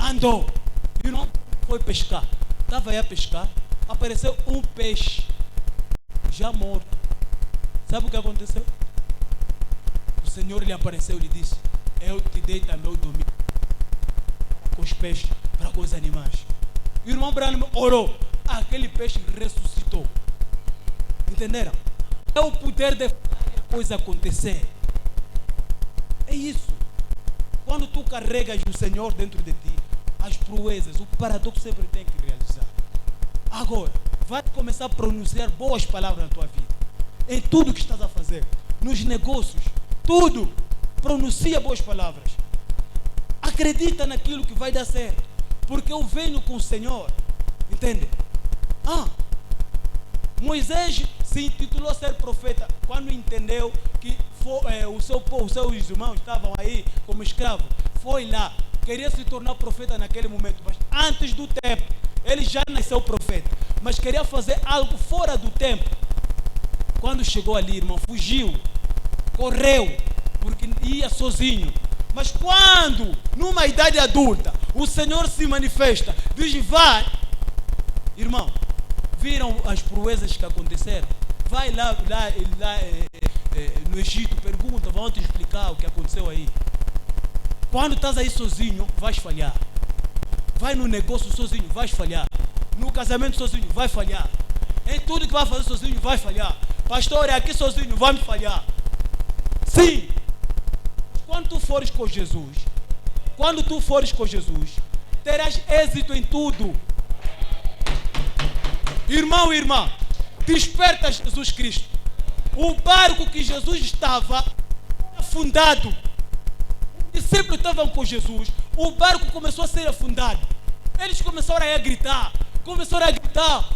Andou, e não foi pescar. Estava aí a pescar, apareceu um peixe já morto. Sabe o que aconteceu? O Senhor lhe apareceu e lhe disse: eu te dei também o domínio com os peixes para com os animais. E o irmão Branham orou, aquele peixe ressuscitou. Entenderam? É o poder de fazer a coisa acontecer. É isso. Quando tu carregas o Senhor dentro de ti, as proezas, o paradoxo sempre tem que realizar. Agora, vai começar a pronunciar boas palavras na tua vida. Em tudo que estás a fazer. Nos negócios, tudo. Pronuncia boas palavras. Acredita naquilo que vai dar certo. Porque eu venho com o Senhor. Entende? Moisés se intitulou ser profeta quando entendeu que os seus irmãos estavam aí como escravos. Foi lá, queria se tornar profeta naquele momento, mas antes do tempo. Ele já nasceu profeta, mas queria fazer algo fora do tempo. Quando chegou ali, irmão, fugiu, correu, porque ia sozinho. Mas quando, numa idade adulta, o Senhor se manifesta, diz: vai, irmão, viram as proezas que aconteceram? Vai lá no Egito, pergunta, vão te explicar o que aconteceu aí. Quando estás aí sozinho, vais falhar. Vai no negócio sozinho, vais falhar. No casamento sozinho, vai falhar. Em tudo que vai fazer sozinho, vai falhar. Pastor, é aqui sozinho, vai me falhar. Sim. Quando tu fores com Jesus, terás êxito em tudo. Irmão e irmã, desperta Jesus Cristo. O barco que Jesus estava afundado. Os discípulos estavam com Jesus. O barco começou a ser afundado. Eles começaram a gritar.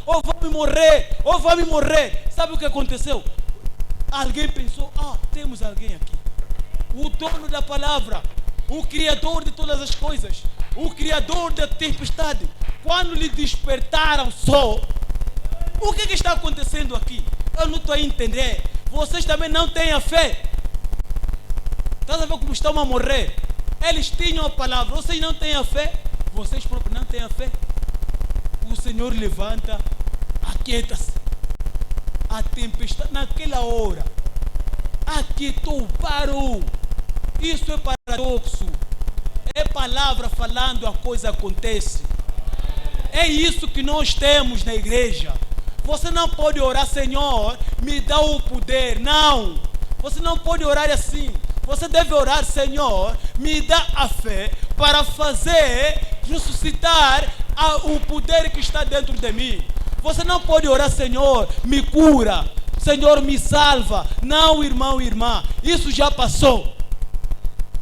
Ou vamos morrer, ou vamos morrer. Sabe o que aconteceu? Alguém pensou: temos alguém aqui. O dono da palavra, o criador de todas as coisas, o criador da tempestade. Quando lhe despertaram só, o que está acontecendo aqui? Eu não estou a entender. Vocês também não têm a fé. Estás a ver como estão a morrer? Eles tinham a palavra, vocês não têm a fé. Vocês próprios não têm a fé. O Senhor levanta, aquieta-se. A tempestade, naquela hora, aquietou, parou. Isso é paradoxo. É palavra falando, a coisa acontece. É isso que nós temos na igreja. Você não pode orar: Senhor, me dá o poder. Não. Você não pode orar assim. Você deve orar: Senhor, me dá a fé para fazer ressuscitar o poder que está dentro de mim. Você não pode orar: Senhor, me cura. Senhor, me salva. Não, irmão e irmã. Isso já passou.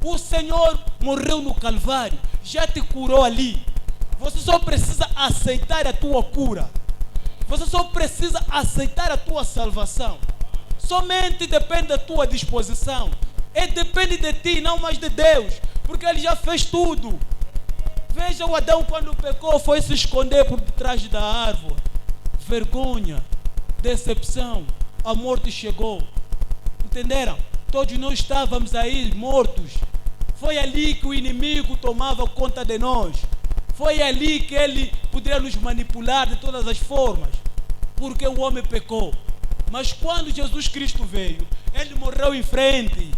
O Senhor morreu no Calvário. Já te curou ali. Você só precisa aceitar a tua cura. Você só precisa aceitar a tua salvação. Somente depende da tua disposição. E depende de ti, não mais de Deus. Porque Ele já fez tudo. Veja o Adão, quando pecou, foi se esconder por detrás da árvore. Vergonha, decepção, a morte chegou. Entenderam? Todos nós estávamos aí mortos. Foi ali que o inimigo tomava conta de nós. Foi ali que ele poderia nos manipular de todas as formas. Porque o homem pecou. Mas quando Jesus Cristo veio, Ele morreu em frente.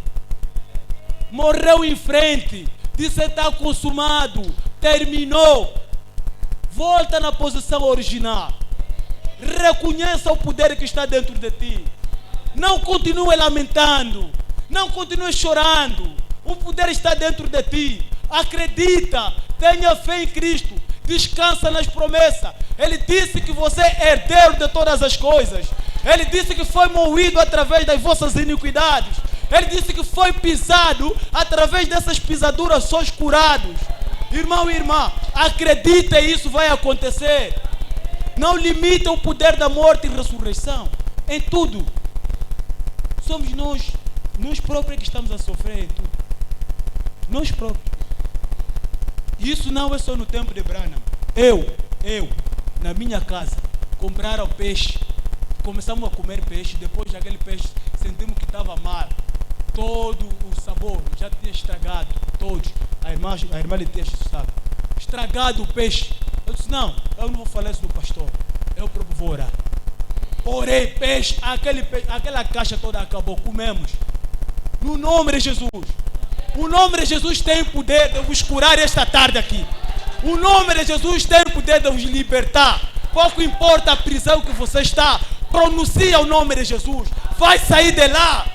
Morreu em frente. Disse: está consumado. Terminou. Volta na posição original. Reconheça o poder que está dentro de ti. Não continue lamentando. Não continue chorando. O poder está dentro de ti. Acredita. Tenha fé em Cristo. Descansa nas promessas. Ele disse que você é herdeiro de todas as coisas. Ele disse que foi moído através das vossas iniquidades. Ele disse que foi pisado. Através dessas pisaduras sois curados. Irmão e irmã, acredita, isso vai acontecer. Não limita o poder da morte e ressurreição em tudo. Somos nós próprios que estamos a sofrer em tudo. Nós próprios. Isso não é só no tempo de Branham. Eu, na minha casa, compraram peixe. Começamos a comer peixe. Depois daquele peixe, sentimos que estava mal. Todo o sabor já tinha estragado. Todos. A irmã lhe tinha sabe. Estragado o peixe. Eu disse: não, eu não vou falar isso no pastor. Eu próprio vou orar. Orei, peixe, aquela caixa toda acabou. Comemos. No nome de Jesus. O nome de Jesus tem poder de vos curar esta tarde aqui. O nome de Jesus tem poder de vos libertar. Pouco importa a prisão que você está. Pronuncia o nome de Jesus. Vai sair de lá.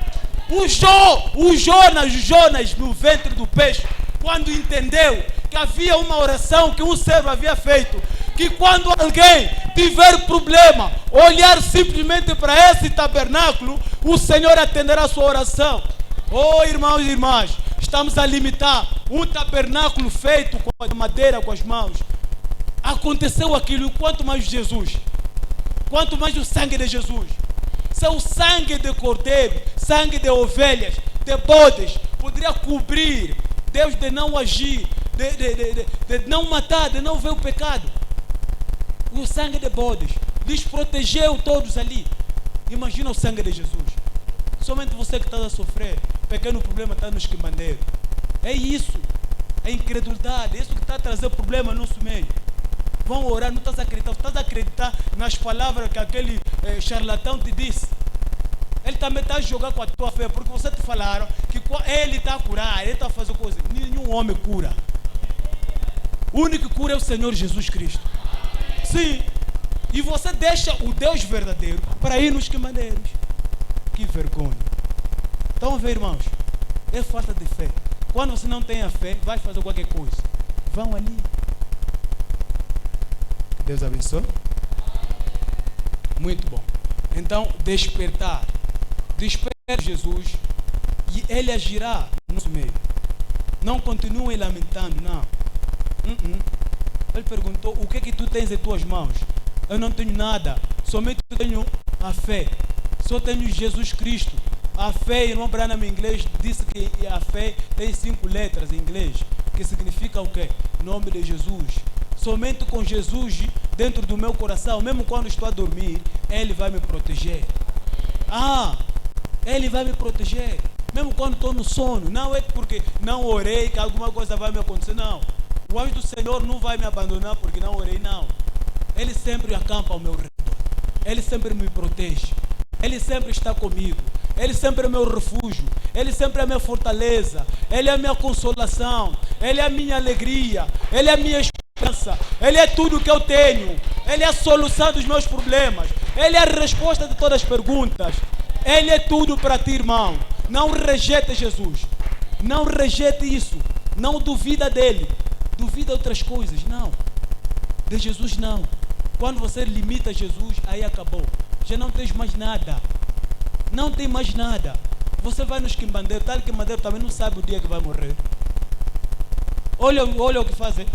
O Jonas no ventre do peixe, quando entendeu que havia uma oração que um servo havia feito, que quando alguém tiver problema, olhar simplesmente para esse tabernáculo, o Senhor atenderá a sua oração. Oh, irmãos e irmãs, estamos a limitar um tabernáculo feito com a madeira, com as mãos. Aconteceu aquilo, e quanto mais Jesus, quanto mais o sangue de Jesus. Seu sangue de cordeiro, sangue de ovelhas, de bodes, poderia cobrir Deus de não agir, de não matar, de não ver o pecado. O sangue de bodes lhes protegeu todos ali. Imagina o sangue de Jesus. Somente você que está a sofrer, pequeno problema está no esquimandeiro. É isso, é incredulidade, é isso que está a trazer problema no nosso meio. Vão orar, não estás a acreditar, estás a acreditar nas palavras que aquele charlatão te disse. Ele também está a jogar com a tua fé, porque você te falaram que ele está a curar, ele está a fazer coisas. Nenhum homem cura. O único que cura é o Senhor Jesus Cristo. Sim. E você deixa o Deus verdadeiro para ir nos queimandeiros. Que vergonha. Estão a ver, irmãos? É falta de fé. Quando você não tem a fé, vai fazer qualquer coisa. Vão ali. Deus abençoe. Muito bom. Então, despertar. Desperta Jesus e Ele agirá no nosso meio. Não continuem lamentando, não. Ele perguntou, o que é que tu tens em tuas mãos? Eu não tenho nada, somente tenho a fé. Só tenho Jesus Cristo. A fé, irmão Branham em inglês disse que a fé tem 5 letras em inglês, que significa o quê? Nome de Jesus. Somente com Jesus dentro do meu coração, mesmo quando estou a dormir, Ele vai me proteger. Ele vai me proteger. Mesmo quando estou no sono. Não é porque não orei que alguma coisa vai me acontecer, não. O anjo do Senhor não vai me abandonar porque não orei, não. Ele sempre acampa ao meu redor. Ele sempre me protege. Ele sempre está comigo. Ele sempre é meu refúgio. Ele sempre é minha fortaleza. Ele é a minha consolação. Ele é a minha alegria. Ele é a minha esperança. Ele é tudo que eu tenho. Ele é a solução dos meus problemas. Ele é a resposta de todas as perguntas. Ele é tudo para ti, irmão. Não rejeite Jesus. Não rejeite isso. Não duvida dele. Duvida outras coisas. Não. De Jesus não. Quando você limita Jesus, aí acabou. Já não tens mais nada. Não tem mais nada. Você vai nos quimbandeiros. Tal quimbandeiro também não sabe o dia que vai morrer. Olha o que fazem.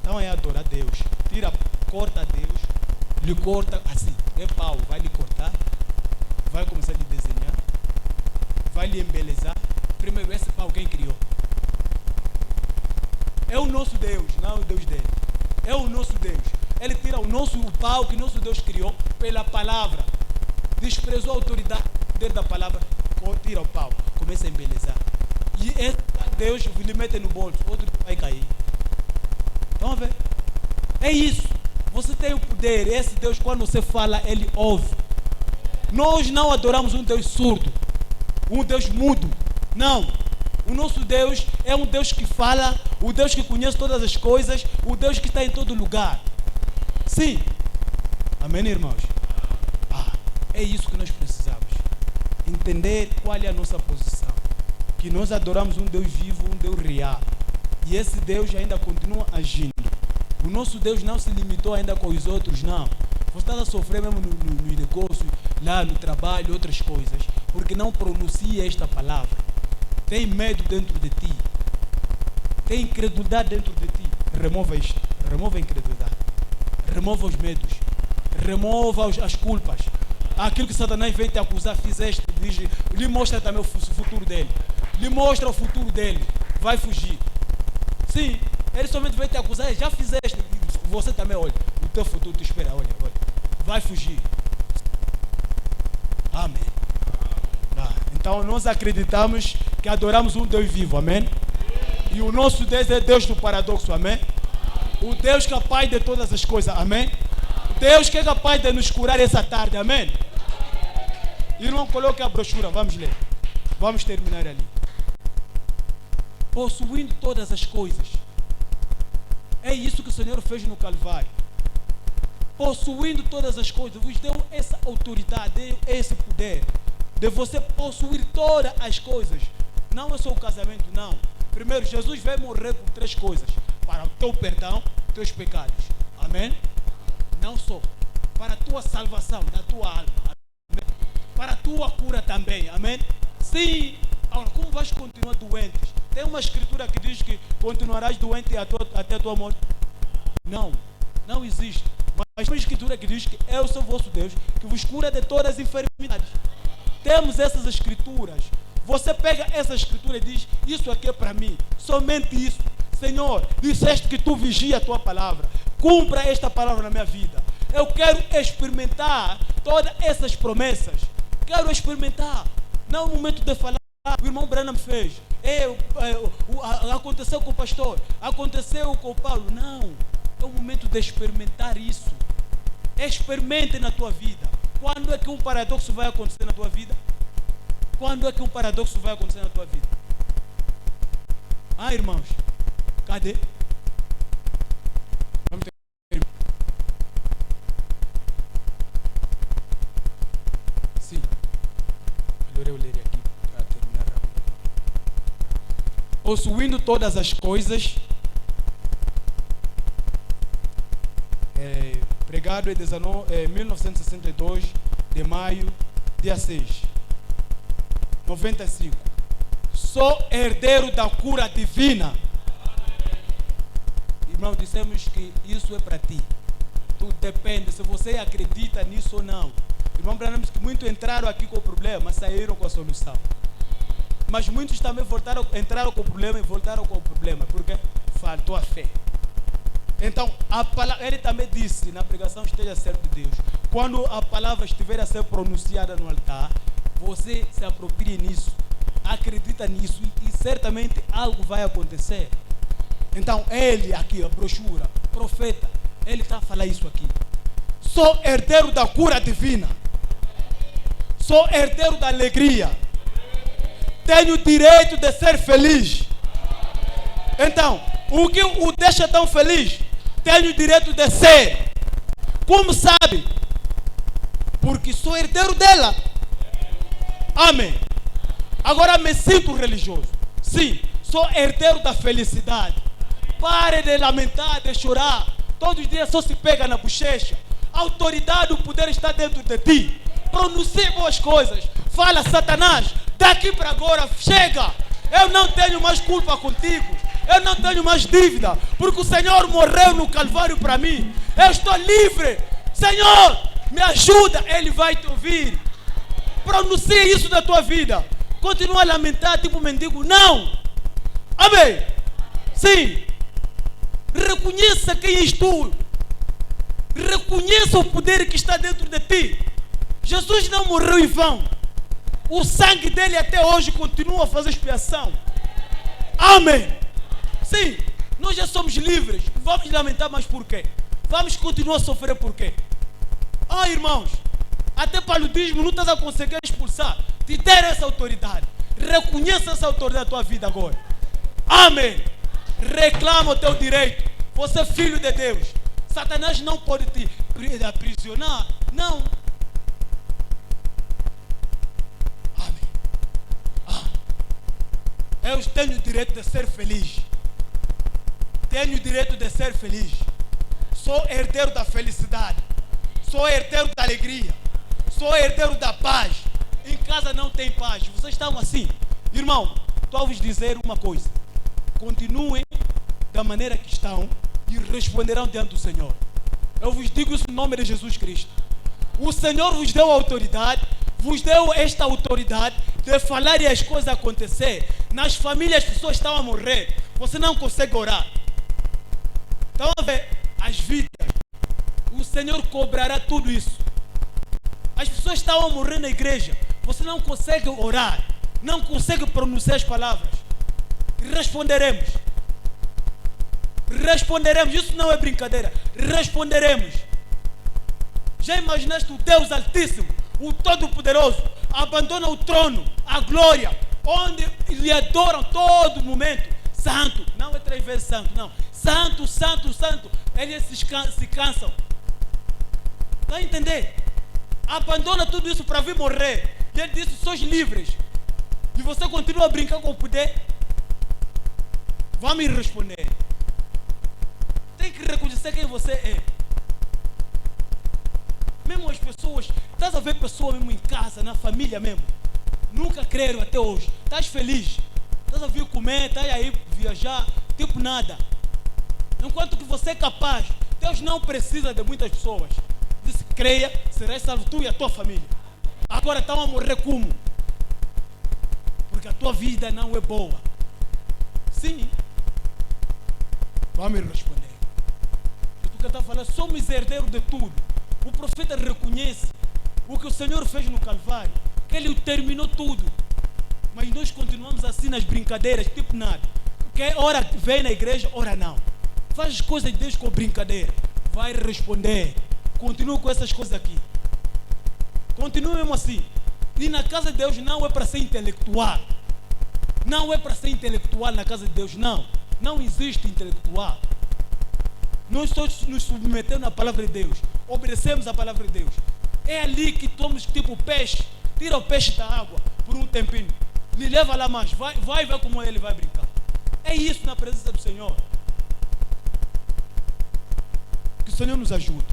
Então é adorar a Deus. Corta a Deus. Lhe corta assim. É pau. Vai lhe cortar. Vai começar a lhe desenhar. Vai lhe embelezar. Primeiro, esse pau quem criou? É o nosso Deus, não é o Deus dele. É o nosso Deus. Ele tira o pau que nosso Deus criou pela palavra. Desprezou a autoridade da palavra. Tira o pau. Começa a embelezar. E esse Deus lhe mete no bolso. Outro vai cair. Estão a ver? É isso. Você tem o poder. Esse Deus, quando você fala, Ele ouve. Nós não adoramos um Deus surdo. Um Deus mudo. Não. O nosso Deus é um Deus que fala, o Deus que conhece todas as coisas, o Deus que está em todo lugar. Sim. Amém, irmãos? É isso que nós precisamos. Entender qual é a nossa posição. Que nós adoramos um Deus vivo, um Deus real. E esse Deus ainda continua agindo. O nosso Deus não se limitou ainda com os outros, não. Você está a sofrer mesmo no negócio, lá no trabalho, outras coisas, porque não pronuncia esta palavra. Tem medo dentro de ti. Tem incredulidade dentro de ti. Remova isto. Remova a incredulidade. Remova os medos. Remova as culpas. Aquilo que Satanás vem te acusar, fizeste, lhe mostra também o futuro dele. Lhe mostra o futuro dele. Vai fugir. Sim, ele somente vem te acusar, já fizeste. Você também, olha, o teu futuro te espera, olha. Vai fugir. Amém. Então nós acreditamos que adoramos um Deus vivo, amém? E o nosso Deus é Deus do paradoxo, amém? O Deus capaz de todas as coisas, amém? Deus que é capaz de nos curar essa tarde, amém? Irmão, coloque a brochura, vamos ler. Vamos terminar ali. Possuindo todas as coisas. É isso que o Senhor fez no Calvário. Possuindo todas as coisas, vos deu essa autoridade, deu esse poder de você possuir todas as coisas. Não é só o casamento, não. Primeiro, Jesus veio morrer por 3 coisas. Para o teu perdão, teus pecados. Amém? Não só. Para a tua salvação da tua alma. Amém? Para a tua cura também. Amém? Sim. Sim. Agora, como vais continuar doentes? Tem uma escritura que diz que continuarás doente até a tua morte. Não, não existe. Mas tem uma escritura que diz que eu sou vosso Deus, que vos cura de todas as enfermidades. Temos essas escrituras. Você pega essa escritura e diz, isso aqui é para mim, somente isso. Senhor, disseste que tu vigia a tua palavra. Cumpra esta palavra na minha vida. Eu quero experimentar todas essas promessas. Quero experimentar. Não é o momento de falar, o irmão Branham fez. Aconteceu com o pastor, aconteceu com o Paulo. Não, é o momento de experimentar isso. Experimente na tua vida. Quando é que um paradoxo vai acontecer na tua vida? Quando é que um paradoxo vai acontecer na tua vida? Ah, irmãos, cadê? Vamos ter... Sim, melhor eu ler aqui para terminar rápido. Possuindo todas as coisas, pregado em 1962, de maio, dia 6, 95. Sou herdeiro da cura divina. Irmão, dissemos que isso é para ti. Tudo depende se você acredita nisso ou não. Irmão, Branham, que muitos entraram aqui com o problema, mas saíram com a solução. Mas muitos também entraram com o problema e voltaram com o problema, porque faltou a fé. Então, ele também disse na pregação, esteja certo de Deus, quando a palavra estiver a ser pronunciada no altar, você se aproprie nisso, acredita nisso e certamente algo vai acontecer. Então, ele aqui, a brochura, profeta, ele está a falar isso aqui. Sou herdeiro da cura divina. Sou herdeiro da alegria. Tenho direito de ser feliz. Então, o que o deixa tão feliz? Tenho direito de ser. Como sabe? Porque sou herdeiro dela. Amém. Agora me sinto religioso. Sim, sou herdeiro da felicidade. Pare de lamentar, de chorar. Todos os dias só se pega na bochecha. A autoridade, o poder está dentro de ti. Pronuncie boas coisas. Fala, Satanás, daqui para agora, chega. Eu não tenho mais culpa contigo. Eu não tenho mais dívida, porque o Senhor morreu no Calvário para mim. Eu estou livre. Senhor, me ajuda. Ele vai te ouvir. Pronuncie isso na tua vida. Continua a lamentar tipo mendigo. Não. Amém. Sim. Reconheça quem és tu. Reconheça o poder que está dentro de ti. Jesus não morreu em vão. O sangue dele até hoje continua a fazer expiação. Amém. Sim, nós já somos livres. Vamos lamentar, mas por quê? Vamos continuar a sofrer por quê? Ah, irmãos, até paludismo não estás a conseguir expulsar. Te deram essa autoridade. Reconheça essa autoridade da tua vida agora. Amém. Reclama o teu direito. Você é filho de Deus. Satanás não pode te aprisionar. Não. Amém. Eu tenho o direito de ser feliz. Tenho o direito de ser feliz. Sou herdeiro da felicidade. Sou herdeiro da alegria. Sou herdeiro da paz. Em casa não tem paz. Vocês estão assim. Irmão, estou a vos dizer uma coisa. Continuem da maneira que estão e responderão diante do Senhor. Eu vos digo isso no nome de Jesus Cristo. O Senhor vos deu a autoridade, vos deu esta autoridade de falar e as coisas acontecer. Nas famílias as pessoas estão a morrer. Você não consegue orar. Estão a ver as vidas. O Senhor cobrará tudo isso. As pessoas estão a morrer na igreja. Você não consegue orar. Não consegue pronunciar as palavras. Responderemos. Responderemos. Isso não é brincadeira. Responderemos. Já imaginaste o Deus Altíssimo, o Todo-Poderoso, abandona o trono, a glória, onde lhe adoram todo momento. Santo. Não é 3 vezes santo, não. Santo, santo, santo. Eles se cansam. Está a entender? Abandona tudo isso para vir morrer. E ele disse, sois livres. E você continua a brincar com o poder? Vá me responder. Tem que reconhecer quem você é. Mesmo as pessoas, estás a ver pessoas mesmo em casa, na família mesmo. Nunca creram até hoje. Estás feliz? Estás a vir comer, estás aí viajar, tipo nada. Enquanto que você é capaz, Deus não precisa de muitas pessoas. Disse, creia, serás salvo tu e a tua família. Agora estão a morrer como? Porque a tua vida não é boa. Sim. Vamos responder. Tu que está falando, somos herdeiros de tudo. O profeta reconhece o que o Senhor fez no Calvário, que Ele terminou tudo. Mas nós continuamos assim nas brincadeiras, tipo nada. Porque ora vem na igreja, ora não. Faz as coisas de Deus com brincadeira. Vai responder. Continua com essas coisas aqui. Continua mesmo assim. E na casa de Deus não é para ser intelectual. Não é para ser intelectual na casa de Deus, não. Não existe intelectual. Nós todos nos submetemos à palavra de Deus. Obedecemos à palavra de Deus. É ali que tomamos tipo peixe. Tira o peixe da água por um tempinho. Me leva lá mais. Vai ver como ele vai brincar. É isso na presença do Senhor. Que o Senhor nos ajude.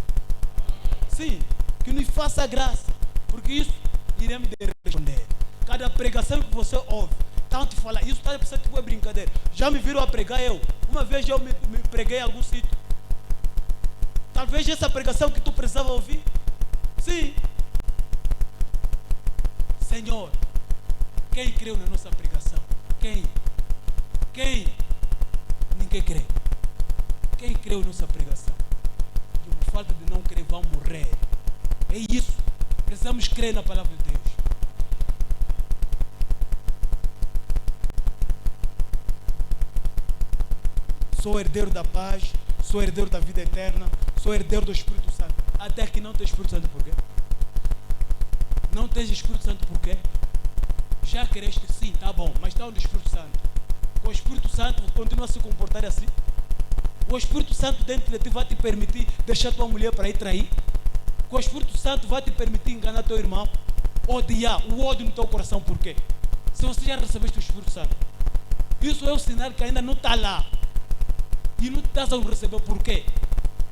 Sim, que nos faça graça. Porque isso iremos responder. Cada pregação que você ouve, tanto falar, isso está pensando que foi brincadeira. Já me viram a pregar eu? Uma vez eu me preguei em algum sítio. Talvez essa pregação que tu precisava ouvir. Sim. Senhor, quem creu na nossa pregação? Quem? Ninguém crê. Quem creu na nossa pregação? E por falta de não crer, vão morrer. É isso. Precisamos crer na palavra de Deus. Sou herdeiro da paz, sou herdeiro da vida eterna, sou herdeiro do Espírito Santo. Até que não tem Espírito Santo, por quê? Não tens Espírito Santo, por quê? Já quereste, sim, tá bom, mas está onde o Espírito Santo? Com o Espírito Santo continua a se comportar assim? O Espírito Santo dentro de ti vai te permitir deixar tua mulher para ir trair? O Espírito Santo vai te permitir enganar teu irmão? Odiar, o ódio no teu coração, por quê? Se você já recebeste o Espírito Santo, isso é um sinal que ainda não está lá. E não estás a receber, por quê?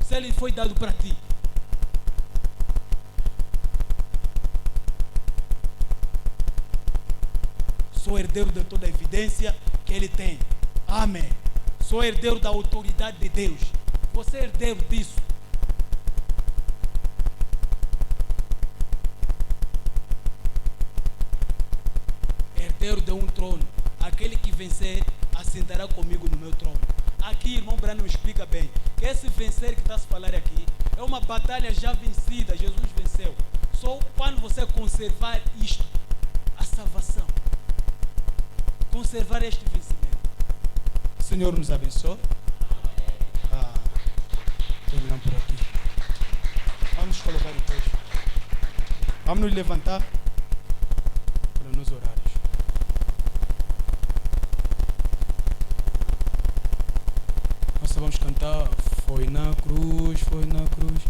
Se ele foi dado para ti. Sou herdeiro de toda a evidência que ele tem. Amém. Sou herdeiro da autoridade de Deus. Você é herdeiro disso. Herdeiro de um trono. Aquele que vencer, assentará comigo no meu trono. Aqui, irmão Brano me explica bem. Que esse vencer que está a se falar aqui é uma batalha já vencida. Jesus venceu. Só quando você conservar isto, a salvação. Conservar este vencimento. O Senhor nos abençoe. Terminamos por aqui. Vamos colocar o peixe. Vamos nos levantar para nos orar. Nós vamos cantar. Foi na cruz, foi na cruz.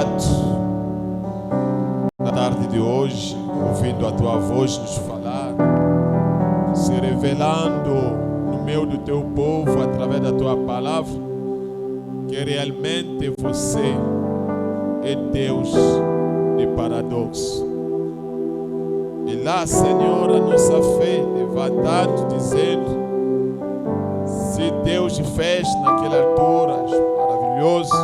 grato na tarde de hoje, ouvindo a tua voz nos falar, se revelando no meio do teu povo através da tua palavra, que realmente você é Deus de paradoxo. E lá, Senhor, a nossa fé levantando, dizendo: se Deus fez naquela altura, maravilhoso,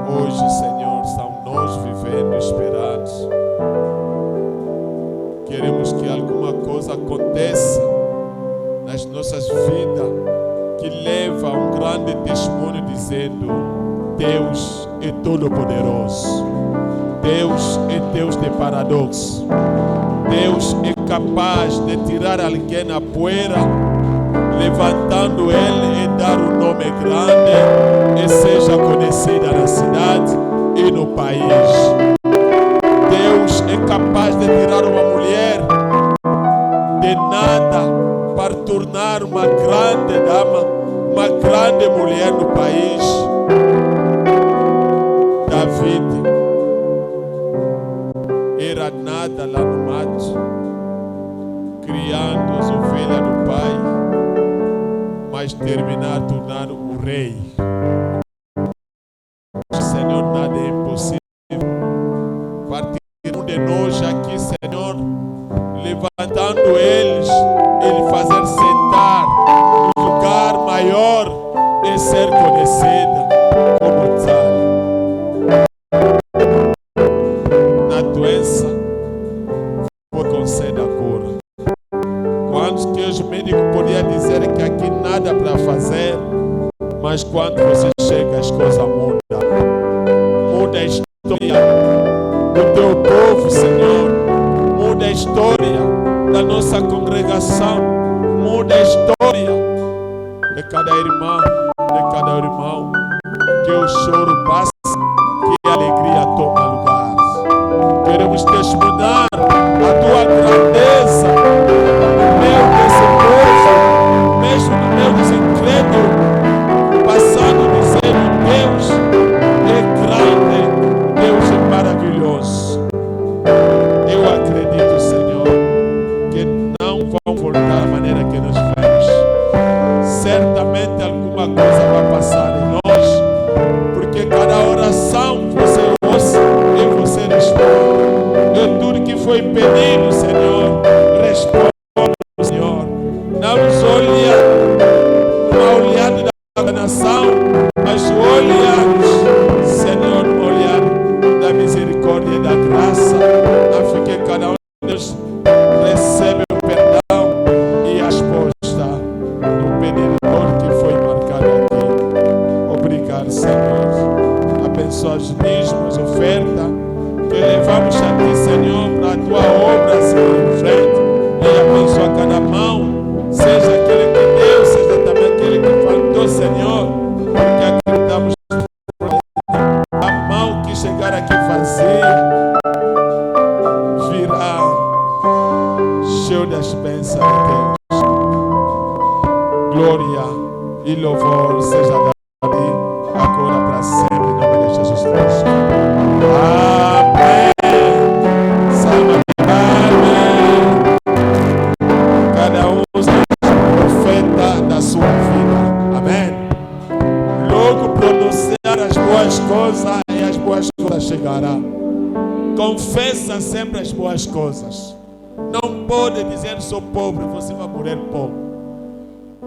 hoje, Senhor, são nós vivendo esperanços. Queremos que alguma coisa aconteça nas nossas vidas que leva a um grande testemunho dizendo: Deus é todo-poderoso. Deus é Deus de paradoxo. Deus é capaz de tirar alguém na poeira, levantando ele e dar um nome grande e seja conhecida na cidade e no país. Deus é capaz de tirar uma mulher de nada para tornar uma grande dama, uma grande mulher no país. David era nada lá no mato, criando as ovelhas do pai, mas terminar tornando o rei. Senhor, nada é impossível. Partir de nós aqui, Senhor, levantando eles, ele fazer sentar no lugar maior e ser conhecida como tal. Na doença, foi conceda a cura. Quantos que os médicos podiam dizer que aqui nada para fazer, mas quando você chega, as coisas mudam. Muda a história do teu povo, Senhor. Muda a história da nossa congregação. Muda a história de cada irmã, de cada irmão. Que o choro passe, que a alegria toma lugar. Queremos testemunhar a tua grandeza no meio desse povo, mesmo no meio dos incrédulos, passando dizendo: Deus é grande, Deus é maravilhoso. Eu acredito, Senhor, que não vão voltar da maneira que nos vemos. Certamente alguma coisa vai passar em nós, porque cada oração você ouça e você responde. E tudo que foi pedido, Senhor, responde, Senhor. Não nos olha numa olhada da nação, mas olha-nos, Senhor, numa olhada da misericórdia e da graça, a fim que cada um de nós recebe o perdão e a resposta no pedido que foi marcado aqui. Obrigado, Senhor. Abençoa os dízimos, oferta que levamos a ti, Senhor, para a tua obra seguir em frente. E abençoa cada mão, seja aquele que deu, seja também aquele que faltou, Senhor, porque acreditamos a mão que chegar aqui vazia virá cheio das bênçãos de Deus. Glória e louvor seja dado a ti agora para sempre, em nome de Jesus Cristo. Amém. Salve, amém. Cada um seja profeta da sua vida. Amém. Logo pronunciar as boas coisas e as boas coisas chegarão. Confessa sempre as boas coisas. Não pode dizer: sou pobre, você vai morrer pobre.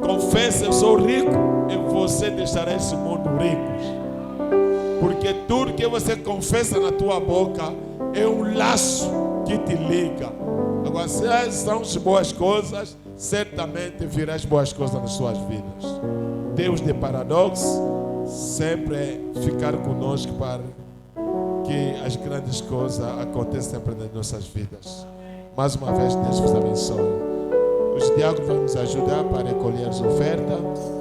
Confessa: eu sou rico, e você deixará esse mundo rico. Porque tudo que você confessa na tua boca é um laço que te liga. Agora, se são as boas coisas, certamente virá as boas coisas nas suas vidas. Deus de paradoxo, sempre ficar conosco para que as grandes coisas aconteçam sempre nas nossas vidas. Mais uma vez, Deus vos abençoe. Os diáconos vão nos ajudar para recolher as ofertas.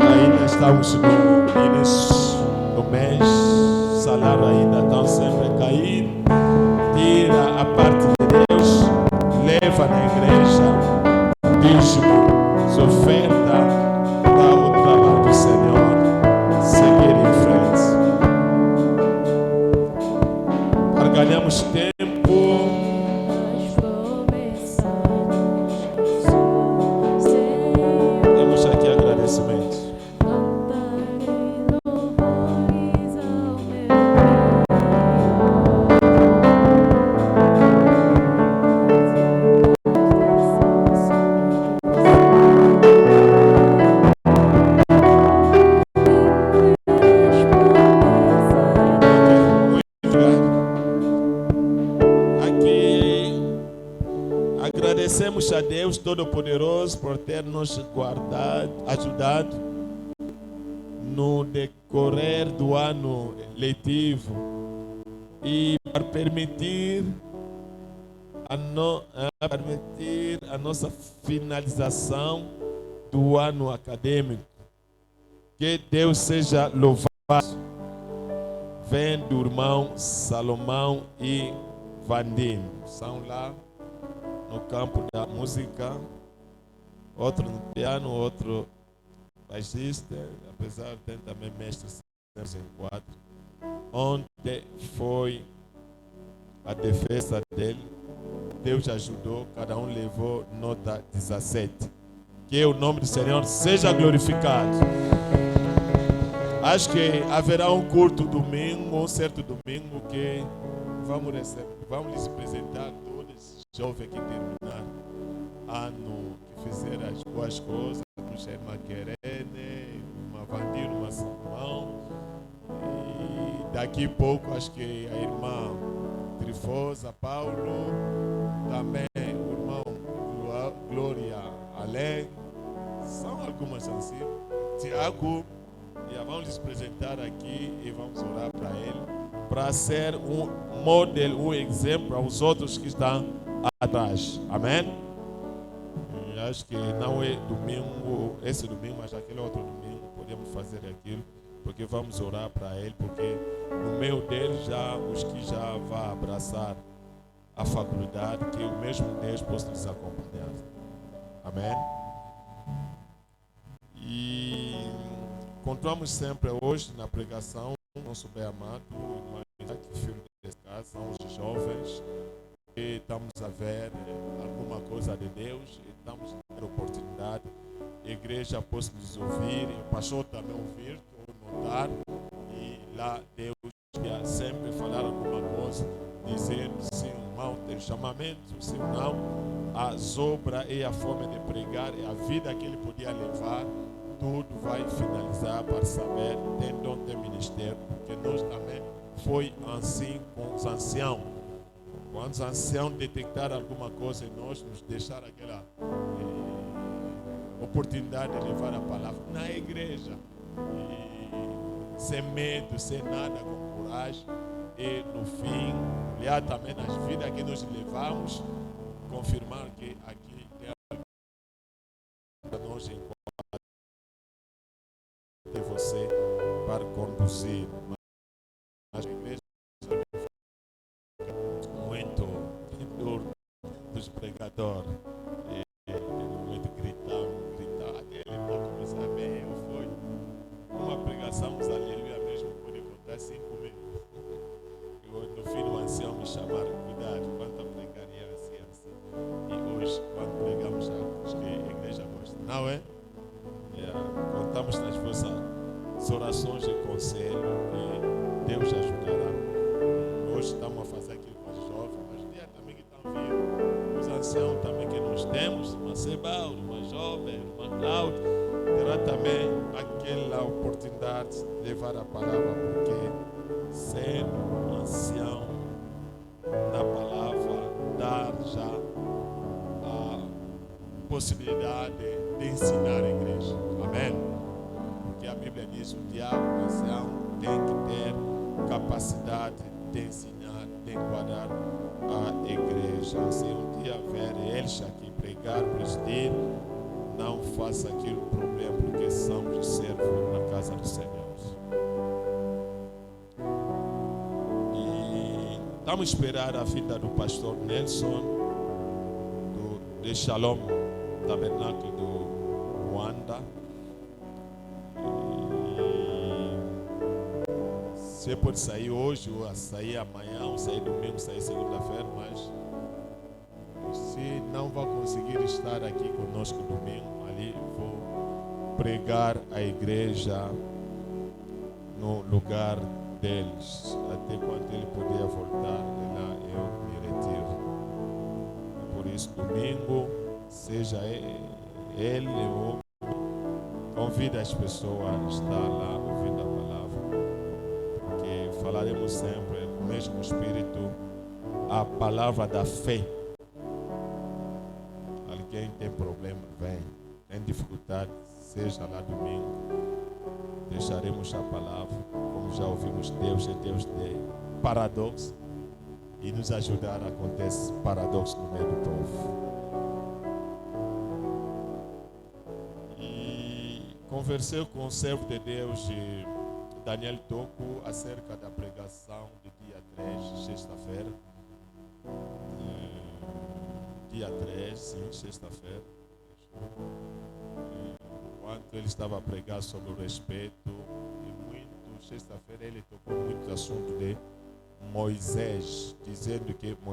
Ainda estamos no início do mês, salário ainda está sempre a cair. Tira a parte de Deus, leva na igreja, dízimo, oferta, Deus Todo-Poderoso por ter nos guardado, ajudado no decorrer do ano letivo e para permitir a nossa finalização do ano acadêmico. Que Deus seja louvado. Vem do irmão Salomão e Vandinho. São lá no campo da música. Outro no piano, outro baixista. Apesar de ter também mestres em quadro. Ontem foi a defesa dele. Deus ajudou, cada um levou nota 17. Que o nome do Senhor seja glorificado. Acho que haverá um curto domingo, um certo domingo, que vamos lhes apresentar todos os jovens que terminaram ano, que fizeram as boas coisas, a irmã Querene, uma Vandinho, uma Salomão. E daqui a pouco, acho que a irmã Trifosa, Paulo, também o irmão Glória Além, são algumas assim. Tiago, e vamos lhes apresentar aqui e vamos orar para ele, para ser um modelo, um exemplo aos outros que estão atrás. Amém? E acho que não é domingo, esse domingo, mas aquele outro domingo podemos fazer aquilo, porque vamos orar para ele, porque no meio dele já os que já vão abraçar a faculdade, que o mesmo Deus possa nos acompanhar. Amém? E continuamos sempre hoje na pregação, nosso bem amado, irmão Isaac, filho dessa casa, são os jovens que estamos a ver alguma coisa de Deus e estamos a ter oportunidade. A igreja possa nos ouvir, o pastor também ouvir, ou notar, e lá Deus ia sempre falar alguma coisa, dizendo se o irmão tem chamamento, se não, a obra e a fome de pregar e a vida que ele podia levar, tudo vai finalizar para saber, tem dom, tem ministério, porque nós também foi assim com os anciãos. Quando os anciãos detectaram alguma coisa em nós, nos deixaram aquela oportunidade de levar a palavra na igreja, e sem medo, sem nada, com coragem, e no fim, olhar também nas vidas que nós levamos, confirmar que aqui tem nós enquanto de você para conduzir. Mas a igreja muito dor dos pregadores, muito gritar, ele está começando bem, foi uma pregação, mas aleluia mesmo, pode contar 5 minutos. No fim o ancião me chamaram, cuidado, quanto a pregaria assim. E hoje, quando pregamos, acho que a igreja gosta, não é? Contamos nas vossas orações e conselho e Deus ajudará. Hoje estamos a fazer aquilo com os jovens, mas o dia também que estão vindo, os anciãos também que nós temos, uma Sebal, uma jovem, uma Cláudia, terá também aquela oportunidade de levar a palavra, porque sendo um ancião na palavra, dar já a possibilidade de ensinar a igreja. Amém? Porque a Bíblia diz que o diabo, o ancião, tem que ter capacidade de ensinar, de enquadrar a igreja. Se um dia ver eles aqui pregar, presidir, não faça aquilo problema, porque somos servos na casa do Senhor. E vamos esperar a vinda do pastor Nelson, de Shalom, tabernáculo do Ruanda. Você pode sair hoje, ou sair amanhã, ou sair domingo, sair segunda-feira, mas se não vai conseguir estar aqui conosco domingo, ali vou pregar a igreja no lugar deles, até quando ele poder voltar, e lá eu me retiro. Por isso, domingo, seja ele ou convida as pessoas a estar lá ouvindo a palavra, porque falaremos sempre com o mesmo Espírito a palavra da fé. quem tem problema, vem. Tem dificuldade, seja lá domingo. Deixaremos a palavra, como já ouvimos, Deus é Deus de paradoxo. E nos ajudar a acontecer paradoxo no meio do povo. E conversei com o servo de Deus, Daniel Toco, acerca da pregação de dia 3, sexta-feira. Dia 3, sim, sexta-feira. Enquanto ele estava a pregar sobre o respeito, e muito, sexta-feira ele tocou muito assunto de Moisés, dizendo que